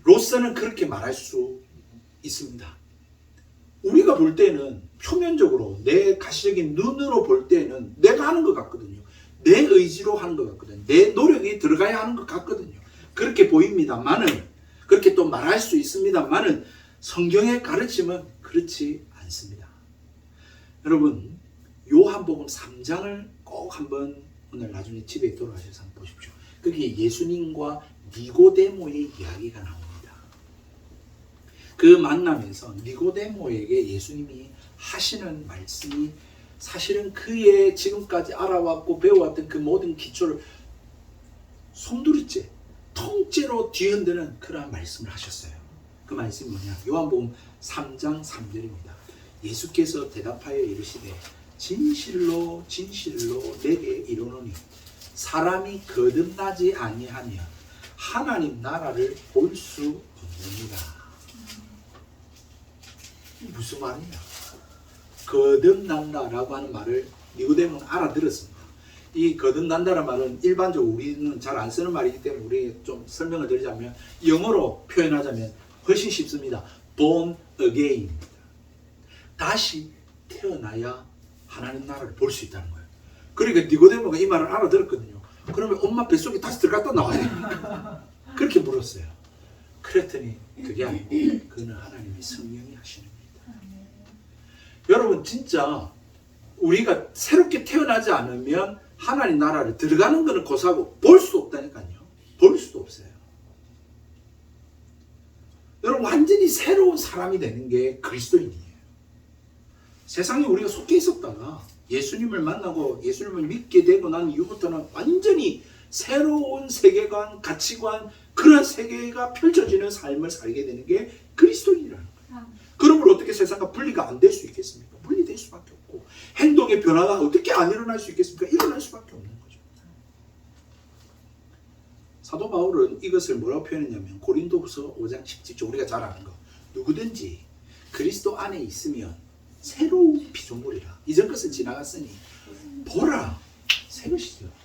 우리로서는 그렇게 말할 수 있습니다. 우리가 볼 때는 표면적으로 내 가시적인 눈으로 볼 때는 내가 하는 것 같거든요. 내 의지로 하는 것 같거든요. 내 노력이 들어가야 하는 것 같거든요. 그렇게 보입니다만은 그렇게 또 말할 수 있습니다만은 성경의 가르침은 그렇지 않습니다. 여러분 요한복음 3장을 꼭 한번 오늘 나중에 집에 돌아가셔서 한번 보십시오. 거기에 예수님과 니고데모의 이야기가 나옵니다. 그 만남에서 니고데모에게 예수님이 하시는 말씀이 사실은 그의 지금까지 알아왔고 배워왔던 그 모든 기초를 송두리째 통째로 뒤흔드는 그러한 말씀을 하셨어요. 그 말씀이 뭐냐? 요한복음 3장 3절입니다. 예수께서 대답하여 이르시되 진실로 진실로 내게 이르노니 사람이 거듭나지 아니하면 하나님 나라를 볼 수 없느니라. 무슨 말이냐? 거듭난다라고 하는 말을 니고데모는 알아들었습니다. 이 거듭난다라는 말은 일반적으로 우리는 잘 안 쓰는 말이기 때문에 우리 좀 설명을 드리자면 영어로 표현하자면 훨씬 쉽습니다. Born again입니다. 다시 태어나야 하나님 나라를 볼 수 있다는 거예요. 그러니까 니고데모가 이 말을 알아들었거든요. 그러면 엄마 뱃속에 다시 들어갔다 나와야 됩니까? 그렇게 물었어요. 그랬더니 그게 아니고 그는 하나님의 성령이 하시는 겁니다. 여러분 진짜 우리가 새롭게 태어나지 않으면 하나님 나라를 들어가는 것은 고사하고 볼 수 없다니까요. 볼 수도 없어요. 여러분 완전히 새로운 사람이 되는 게 그리스도인이에요. 세상에 우리가 속해 있었다가 예수님을 만나고 예수님을 믿게 되고 난 이후부터는 완전히 새로운 세계관, 가치관 그런 세계가 펼쳐지는 삶을 살게 되는 게 그리스도인이라는 거예요. 그러므로 어떻게 세상과 분리가 안 될 수 있겠습니까? 분리될 수밖에 없고 행동의 변화가 어떻게 안 일어날 수 있겠습니까? 일어날 수밖에 없는 거죠. 사도 바울은 이것을 뭐라고 표현했냐면 고린도후서 5장 17절 우리가 잘 아는 거 누구든지 그리스도 안에 있으면 새로운 피조물이라 이전 것은 지나갔으니 보라 새 것이 되었다.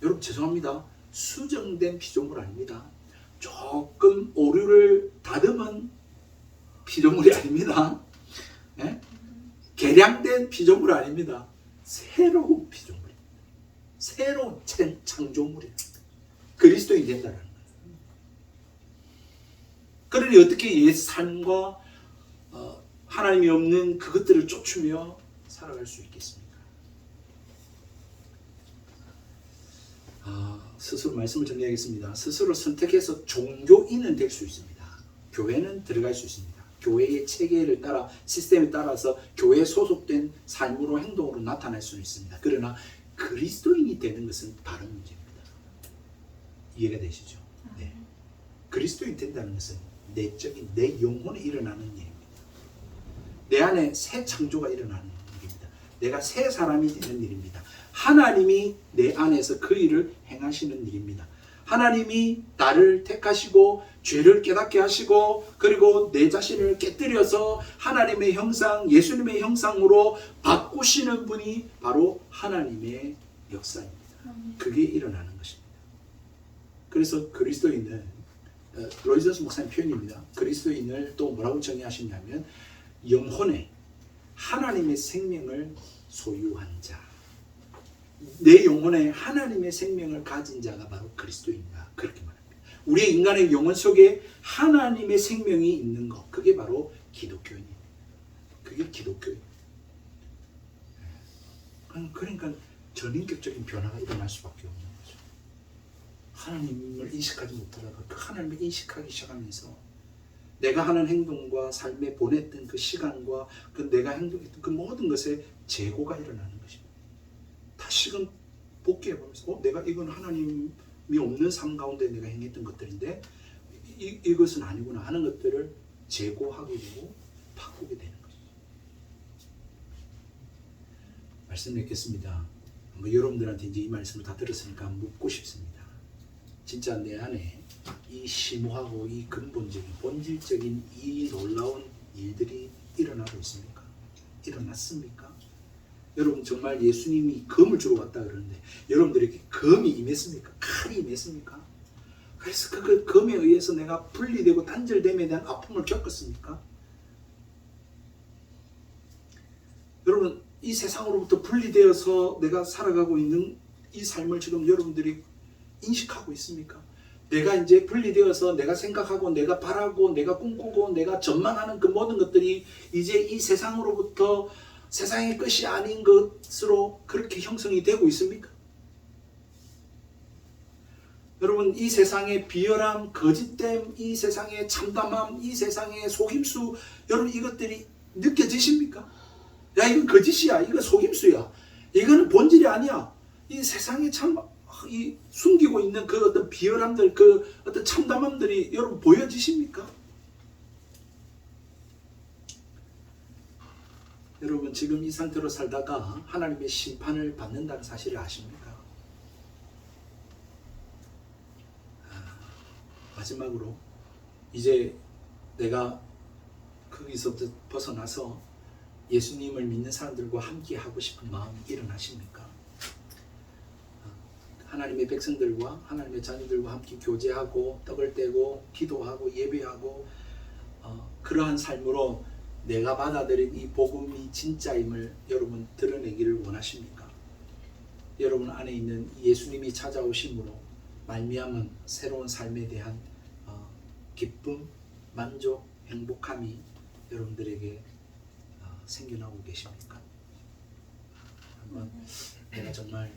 여러분 죄송합니다. 수정된 피조물 아닙니다. 조금 오류를 다듬은 피조물이 아닙니다. 예? 개량된 피조물 아닙니다. 새로운 피조물, 새로운 창조물입니다. 그리스도인이 된다는 거예요. 그러니 어떻게 옛 삶과 하나님이 없는 그것들을 쫓으며 살아갈 수 있겠습니까? 스스로 말씀을 정리하겠습니다. 스스로 선택해서 종교인은 될 수 있습니다. 교회는 들어갈 수 있습니다. 교회의 체계를 따라 시스템에 따라서 교회에 소속된 삶으로 행동으로 나타날 수는 있습니다. 그러나 그리스도인이 되는 것은 다른 문제입니다. 이해가 되시죠? 네. 그리스도인이 된다는 것은 내적인 내 영혼에 일어나는 일입니다. 내 안에 새 창조가 일어나는 일입니다. 내가 새 사람이 되는 일입니다. 하나님이 내 안에서 그 일을 행하시는 일입니다. 하나님이 나를 택하시고 죄를 깨닫게 하시고 그리고 내 자신을 깨뜨려서 하나님의 형상, 예수님의 형상으로 바꾸시는 분이 바로 하나님의 역사입니다. 그게 일어나는 것입니다. 그래서 그리스도인은 로이저스 목사님 표현입니다. 그리스도인을 또 뭐라고 정의하시냐면 영혼에 하나님의 생명을 소유한 자. 내 영혼에 하나님의 생명을 가진 자가 바로 그리스도인이다. 그렇게 말합니다. 우리의 인간의 영혼 속에 하나님의 생명이 있는 것. 그게 바로 기독교인입니다. 그게 기독교인. 그러니까 전인격적인 변화가 일어날 수밖에 없는 거죠. 하나님을 인식하지 못하다가 그 하나님을 인식하기 시작하면서 내가 하는 행동과 삶에 보냈던 그 시간과 그 내가 행동했던 그 모든 것에 재고가 일어나는 것입니다. 다시금 복귀해보면서 내가 이건 하나님이 없는 삶 가운데 내가 행했던 것들인데 이것은 아니구나 하는 것들을 재고하게 되고 바꾸게 되는 것이죠. 말씀 맺겠습니다. 여러분들한테 이제 이 말씀을 다 들었으니까 묻고 싶습니다. 진짜 내 안에 이 심오하고 이 근본적인 본질적인 이 놀라운 일들이 일어나고 있습니까? 일어났습니까? 여러분 정말 예수님이 검을 주러 왔다 그러는데 여러분들에게 검이 임했습니까? 칼이 임했습니까? 그래서 그 검에 의해서 내가 분리되고 단절됨에 대한 아픔을 겪었습니까? 여러분 이 세상으로부터 분리되어서 내가 살아가고 있는 이 삶을 지금 여러분들이 인식하고 있습니까? 내가 이제 분리되어서 내가 생각하고 내가 바라고 내가 꿈꾸고 내가 전망하는 그 모든 것들이 이제 이 세상으로부터 세상의 것이 아닌 것으로 그렇게 형성이 되고 있습니까? 여러분 이 세상의 비열함, 거짓됨, 이 세상의 참담함, 이 세상의 속임수 여러분 이것들이 느껴지십니까? 야 이건 거짓이야, 이거 속임수야, 이거는 본질이 아니야. 이 세상에 참 이 숨기고 있는 그 어떤 비열함들, 그 어떤 참담함들이 여러분 보여지십니까? 여러분 지금 이 상태로 살다가 하나님의 심판을 받는다는 사실을 아십니까? 마지막으로 이제 내가 거기서부터 벗어나서 예수님을 믿는 사람들과 함께 하고 싶은 마음이 일어나십니까? 하나님의 백성들과 하나님의 자녀들과 함께 교제하고 떡을 떼고 기도하고 예배하고 그러한 삶으로 내가 받아들인 이 복음이 진짜임을 여러분 드러내기를 원하십니까? 여러분 안에 있는 예수님이 찾아오심으로 말미암은 새로운 삶에 대한 기쁨, 만족, 행복함이 여러분들에게 생겨나고 계십니까? 한번 내가 정말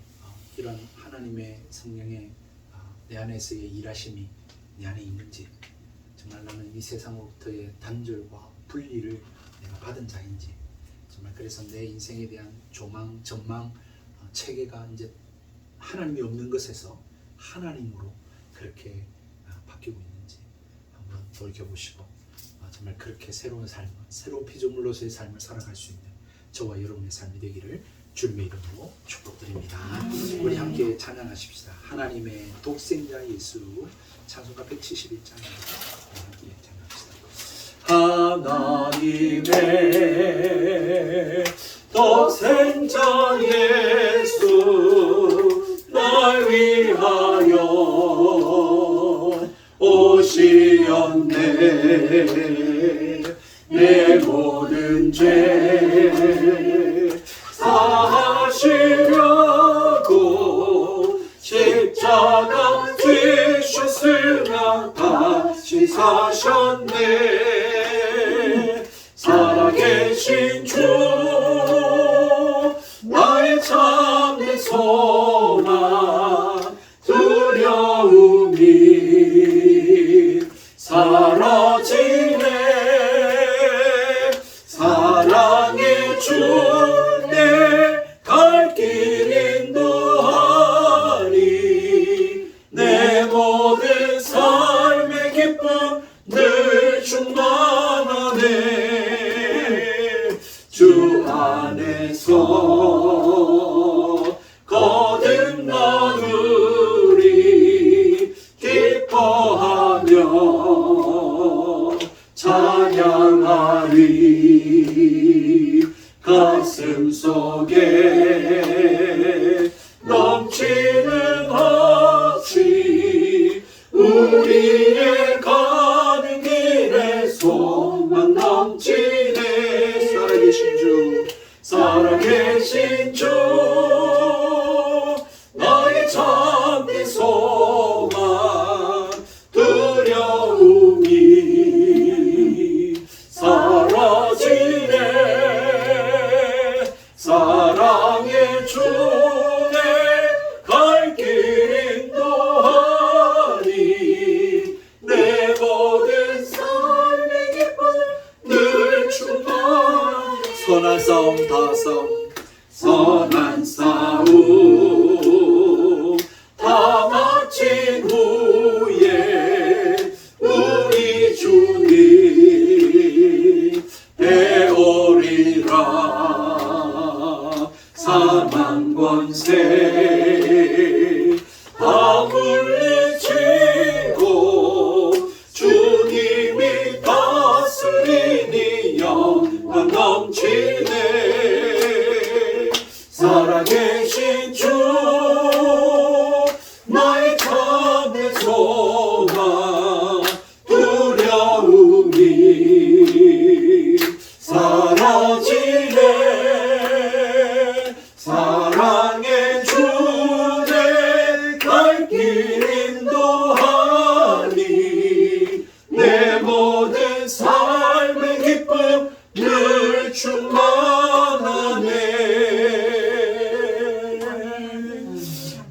이런 하나님의 성령의 내 안에서의 일하심이 내 안에 있는지, 정말 나는 이 세상으로부터의 단절과 분리를 내가 받은 자인지, 정말 그래서 내 인생에 대한 조망, 전망, 체계가 이제 하나님이 없는 것에서 하나님으로 그렇게 바뀌고 있는지 한번 돌이켜보시고 정말 그렇게 새로운 삶, 새로운 피조물로서의 삶을 살아갈 수 있는 저와 여러분의 삶이 되기를 주님의 이름으로 축복드립니다. 우리 함께 찬양하십시다. 하나님의 독생자 예수, 찬송가 171장입니다. 함께 찬양합시다. 하나님의 독생자 예수, 날 위하여 오시었네. 내 모든 죄 사하시려고 십자가 지셨으나 다시 사셨네. 살아계신 주, 나의 참된 소망, 두려움이 사라지네. 사랑의 주, 내 갈 길 인도하리. 내 모든 삶의 기쁨 늘 충만하네. 주 안에서 거듭나으리. 기뻐하며 찬양하리. 가슴 속에 넘치는 허시, 우리의 가는 길에 소망 넘치네. 살아계신 주, 살아계신 주, 나의 참된 소망, 두려움이 사라지네. 사랑의 주, 내 갈 길 인도하리. 내 모든 삶의 기쁨 늘 충만. 선한 싸움 다 싸움, 선한 싸움 다 마친 후에 우리 주님 배우리라. 사망 권세 다 물리치고 주님이 다스리니 영광 넘치네. 살아계신 주, 나의 참된 소망, 두려움이 사라지네. 사랑의 주, 내 갈 길 인도하리. 내 모든 삶의 기쁨 늘 충만하네.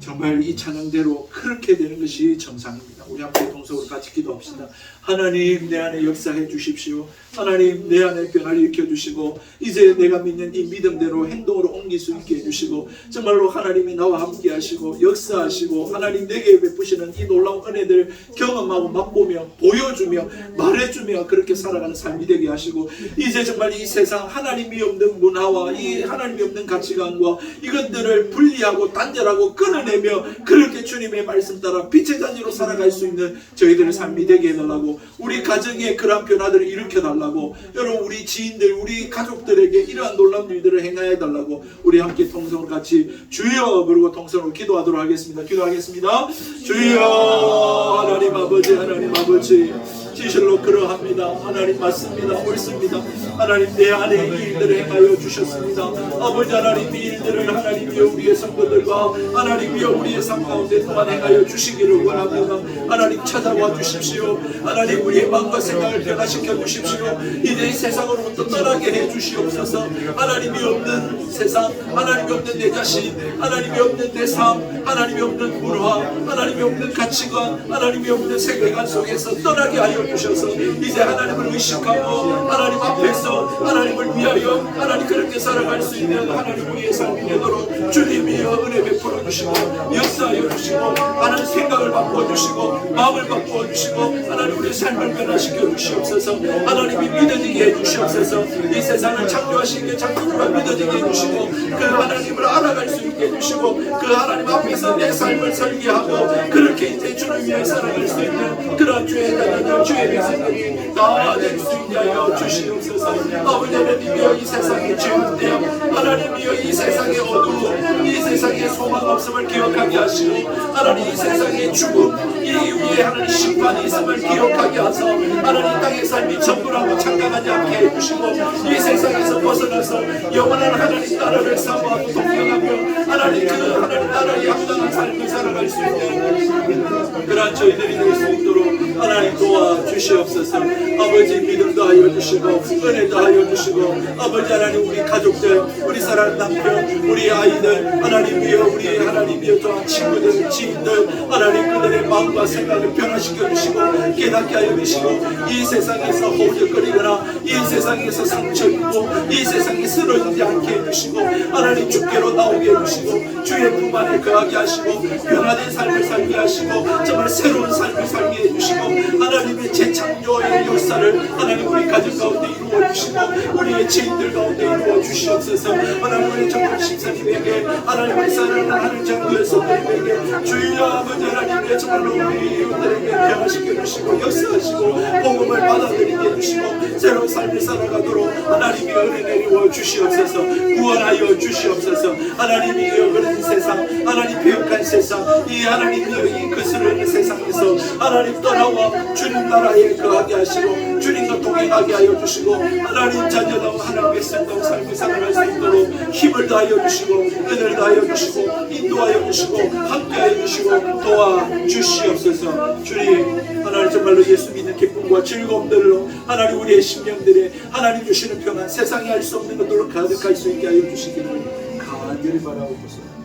정말 이 찬양대로 그렇게 되는 것이 정상입니다. 우리 함께 동서로 같이 기도합시다. 하나님, 내 안에 역사해 주십시오. 하나님, 내 안에 변화를 일으켜주시고 이제 내가 믿는 이 믿음대로 행동으로 옮길 수 있게 해주시고, 정말로 하나님이 나와 함께 하시고 역사하시고 하나님 내게 베푸시는 이 놀라운 은혜들 경험하고 맛보며 보여주며 말해주며 그렇게 살아가는 삶이 되게 하시고, 이제 정말 이 세상 하나님이 없는 문화와 이 하나님이 없는 가치관과 이것들을 분리하고 단절하고 끊어내며 그렇게 주님의 말씀 따라 빛의 자녀로 살아갈 수 있는 저희들의 삶이 되게 해달라고, 우리 가정에 그러한 변화들을 일으켜달라고, 여러분 우리 지인들 우리 가족들에게 이러한 놀라운 일들을 행하여 달라고 우리 함께 통성으로 같이 주여 부르고 통성으로 기도하도록 하겠습니다. 기도하겠습니다. 주여. 하나님 아버지, 하나님 아버지, 진실로 그러합니다. 하나님 맞습니다. 옳습니다. 하나님 내 안에 이 일들을 행하여 주셨습니다. 아버지 하나님 이 일들을 하나님이여 우리의 성도들과 하나님이여 우리의 삶 가운데 또한 행하여 주시기를 원합니다. 하나님 찾아와 주십시오. 하나님 우리의 마음과 생각을 변화시켜 주십시오. 이제 이 세상으로부터 떠나게 해 주시옵소서. 하나님이 없는 세상, 하나님이 없는 내 자신, 하나님이 없는 내 삶, 하나님이 없는 문화, 하나님이 없는 가치관, 하나님이 없는 세계관 속에서 떠나게 하여 주셔서 이제 하나님을 의식하고 하나님 앞에서 하나님을 위하여 하나님 그렇게 살아갈 수 있는 하나님 우리의 삶이 되도록 주님이여 은혜 베풀어 주시고 역사하여 주시고 하나님 하나님 생각을 바꿔주시고 마음을 바꿔주시고 하나님 우리의 삶을 변화시켜 주시옵소서. 하나님이 믿어지게 해주시옵소서. 이 세상을 창조하신 게 창조주가 믿어지게 해주시고 그 하나님을 알아갈 수 있게 해주시고 그 하나님 앞에서 내 삶을 설계하고 그렇게 이제 주를 위해 살아갈 수 있는 그런 주의 자녀들 주의 백성들이 다 될 수 있게 하여 주시옵소서. 아버지 하나님이여 이 세상의 죄악되어 하나님이여 이 세상의 어두움 이 세상의 소망 없음을 기억하게 하시고 하나님 이 세상의 죽음 이 위에 하나님 심판이 있음을 기억하게 하소. 하나님 땅의 삶이 전부라고 착각하지 않게 해주시고 이 세상에서 벗어나서 영원한 하나님 나라를 사모하고 동경하며 하나님 그 하나님 나라의 합당한 삶을 살아갈 수 있는 그러한 저희들이 될 수 있도록 하나님 도와주시옵소서. 아버지 믿음도 하여 주시고 은혜도 하여 주시고 아버지 하나님 우리 가족들 우리 사랑하는 남편 우리 아이들 하나님이여 우리 하나님이여 또한 친구들 지인들 하나님 그들의 마음과 생각을 변화시켜 주시고 깨닫게 하여 주시고 이 세상에서 허우적거리거나 이 세상에서 상처 입고 이 세상에 쓰러지지 않게 해주시고 하나님 주께로 나오게 해주시고 주의 품 안에 거하게 하시고 변화된 삶을 살게 하시고 정말 새로운 삶을 살게 해주시고 하나님의 재창조의 역사를 하나님 우리 가정 가운데 이루어 주시고 우리의 죄인들 가운데 이루어 주시옵소서. 하나님 우리 정말 집사님에게 하나님 우리 사랑하는 하나님 장로의 성도님에게 주여 아버지 하나님의 정말로 우리 이웃들에게 변화시켜 주시고 역사하시고 복음을 받아들이게 해주시고 새로운 삶을 살아가도록 하나님이 은혜 내리워 주시옵소서. 구원하여 주시옵소서. 하나님이 그런 세상 하나님 배역한 세상 이 하나님이 이 거스르는 세상에서 하나님 떠나와 주님 나라에 거하게 하시고 주님과 동행하게 하여 주시고 하나님 자녀다운 하나님 백성다운 삶을 살아갈 수 있도록 힘을 다하여 주시고 은혜를 다하여 주시고 인도하여 주시고 함께하여 주시고 도와주시옵소서. 주님 하나님 정말로 예수 믿는 기쁨과 즐거움들로 하나님 우리의 심령들에 하나님 주시는 평안 세상에 알 수 없는 것들로 가득할 수 있게 하여 주시기를 간절히 바라고 고소합니다.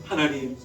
하나님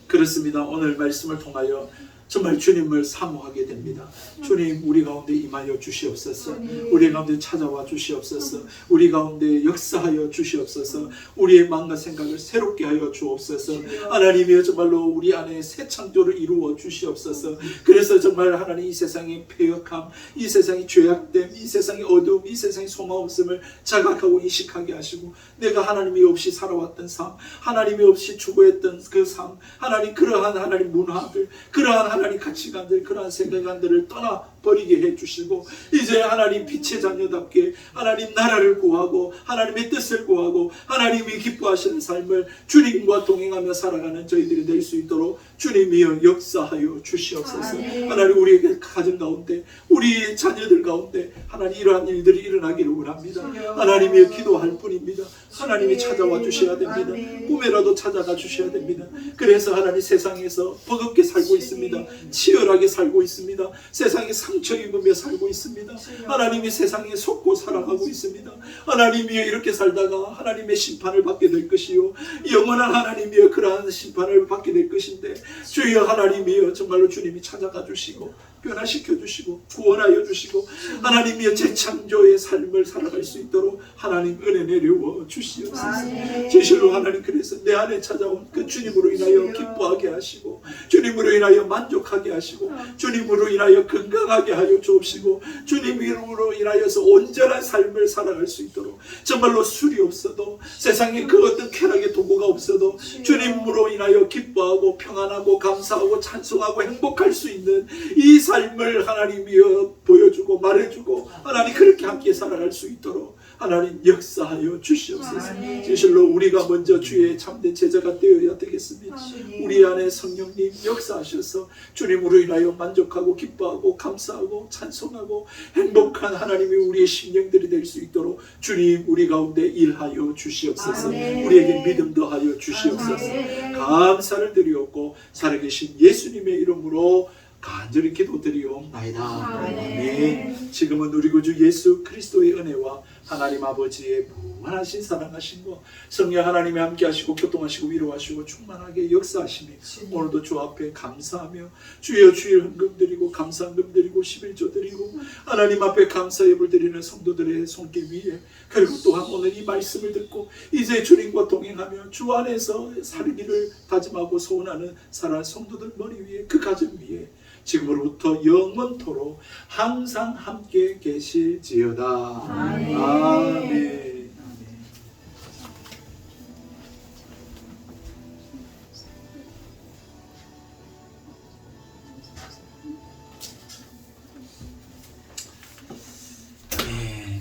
그렇습니다. 오늘 말씀을 통하여 정말 주님을 사모하게 됩니다. 주님 우리 가운데 임하여 주시옵소서. 우리 가운데 찾아와 주시옵소서. 우리 가운데 역사하여 주시옵소서. 우리의 마음과 생각을 새롭게 하여 주옵소서. 하나님이여 정말로 우리 안에 새 창조를 이루어 주시옵소서. 그래서 정말 하나님 이 세상의 패역함 이 세상의 죄악됨 이 세상의 어두움 이 세상의 소망 없음을 자각하고 인식하게 하시고 내가 하나님이 없이 살아왔던 삶 하나님이 없이 추구했던 그 삶 하나님 그러한 하나님 문화들 그러한 하나님 가치관들 그러한 세계관들을 떠나버리게 해주시고 이제 하나님 빛의 자녀답게 하나님 나라를 구하고 하나님의 뜻을 구하고 하나님이 기뻐하시는 삶을 주님과 동행하며 살아가는 저희들이 될 수 있도록 주님이여 역사하여 주시옵소서. 하나님 우리의 가정 가운데 우리 자녀들 가운데 하나님 이러한 일들이 일어나기를 원합니다. 하나님이여 기도할 뿐입니다. 하나님이 찾아와 주셔야 됩니다. 꿈에라도 찾아가 주셔야 됩니다. 그래서 하나님 세상에서 버겁게 살고 있습니다. 치열하게 살고 있습니다. 세상에 상처 입으며 살고 있습니다. 하나님이 세상에 속고 살아가고 있습니다. 하나님이여 이렇게 살다가 하나님의 심판을 받게 될 것이요 영원한 하나님이여 그러한 심판을 받게 될 것인데 주여 하나님이여 정말로 주님이 찾아가 주시고 변화시켜 주시고 구원하여 주시고 하나님이여 재창조의 삶을 살아갈 수 있도록 하나님 은혜 내려워 주시옵소서. 진실로 하나님 그래서 내 안에 찾아온 그 주님으로 인하여 기뻐하게 하시고 주님으로 인하여 만족하게 하시고 주님으로 인하여 건강하게 하여 주옵시고 주님으로 인하여서 온전한 삶을 살아갈 수 있도록 정말로 술이 없어도 세상에 그 어떤 쾌락의 도구가 없어도 주님으로 인하여 기뻐하고 평안하고 감사하고 찬송하고 행복할 수 있는 이 삶을 하나님이여 보여주고 말해주고 하나님 그렇게 함께 살아갈 수 있도록 하나님 역사하여 주시옵소서. 진실로 우리가 먼저 주의 참된 제자가 되어야 되겠습니다. 우리 안에 성령님 역사하셔서 주님으로 인하여 만족하고 기뻐하고 감사하고 찬송하고 행복한 하나님이 우리의 심령들이 될 수 있도록 주님 우리 가운데 일하여 주시옵소서. 우리에게 믿음도 하여 주시옵소서. 감사를 드리옵고 살아계신 예수님의 이름으로 간절히 기도드리옵나이다. 아멘. 아멘. 지금은 우리 구주 예수 그리스도의 은혜와 하나님 아버지의 무한하신 사랑하심과 성령 하나님이 함께 하시고 교통하시고 위로하시고 충만하게 역사하시니 오늘도 주 앞에 감사하며 주여 주일 헌금 드리고 감사헌금 드리고 11조 드리고 하나님 앞에 감사 예물 드리는 성도들의 손길 위에, 그리고 또한 오늘 이 말씀을 듣고 이제 주님과 동행하며 주 안에서 살기를 다짐하고 소원하는 사랑하는 성도들 머리 위에, 그 가정 위에 지금으로부터 영원토록 항상 함께 계실지어다. 아멘. 아멘.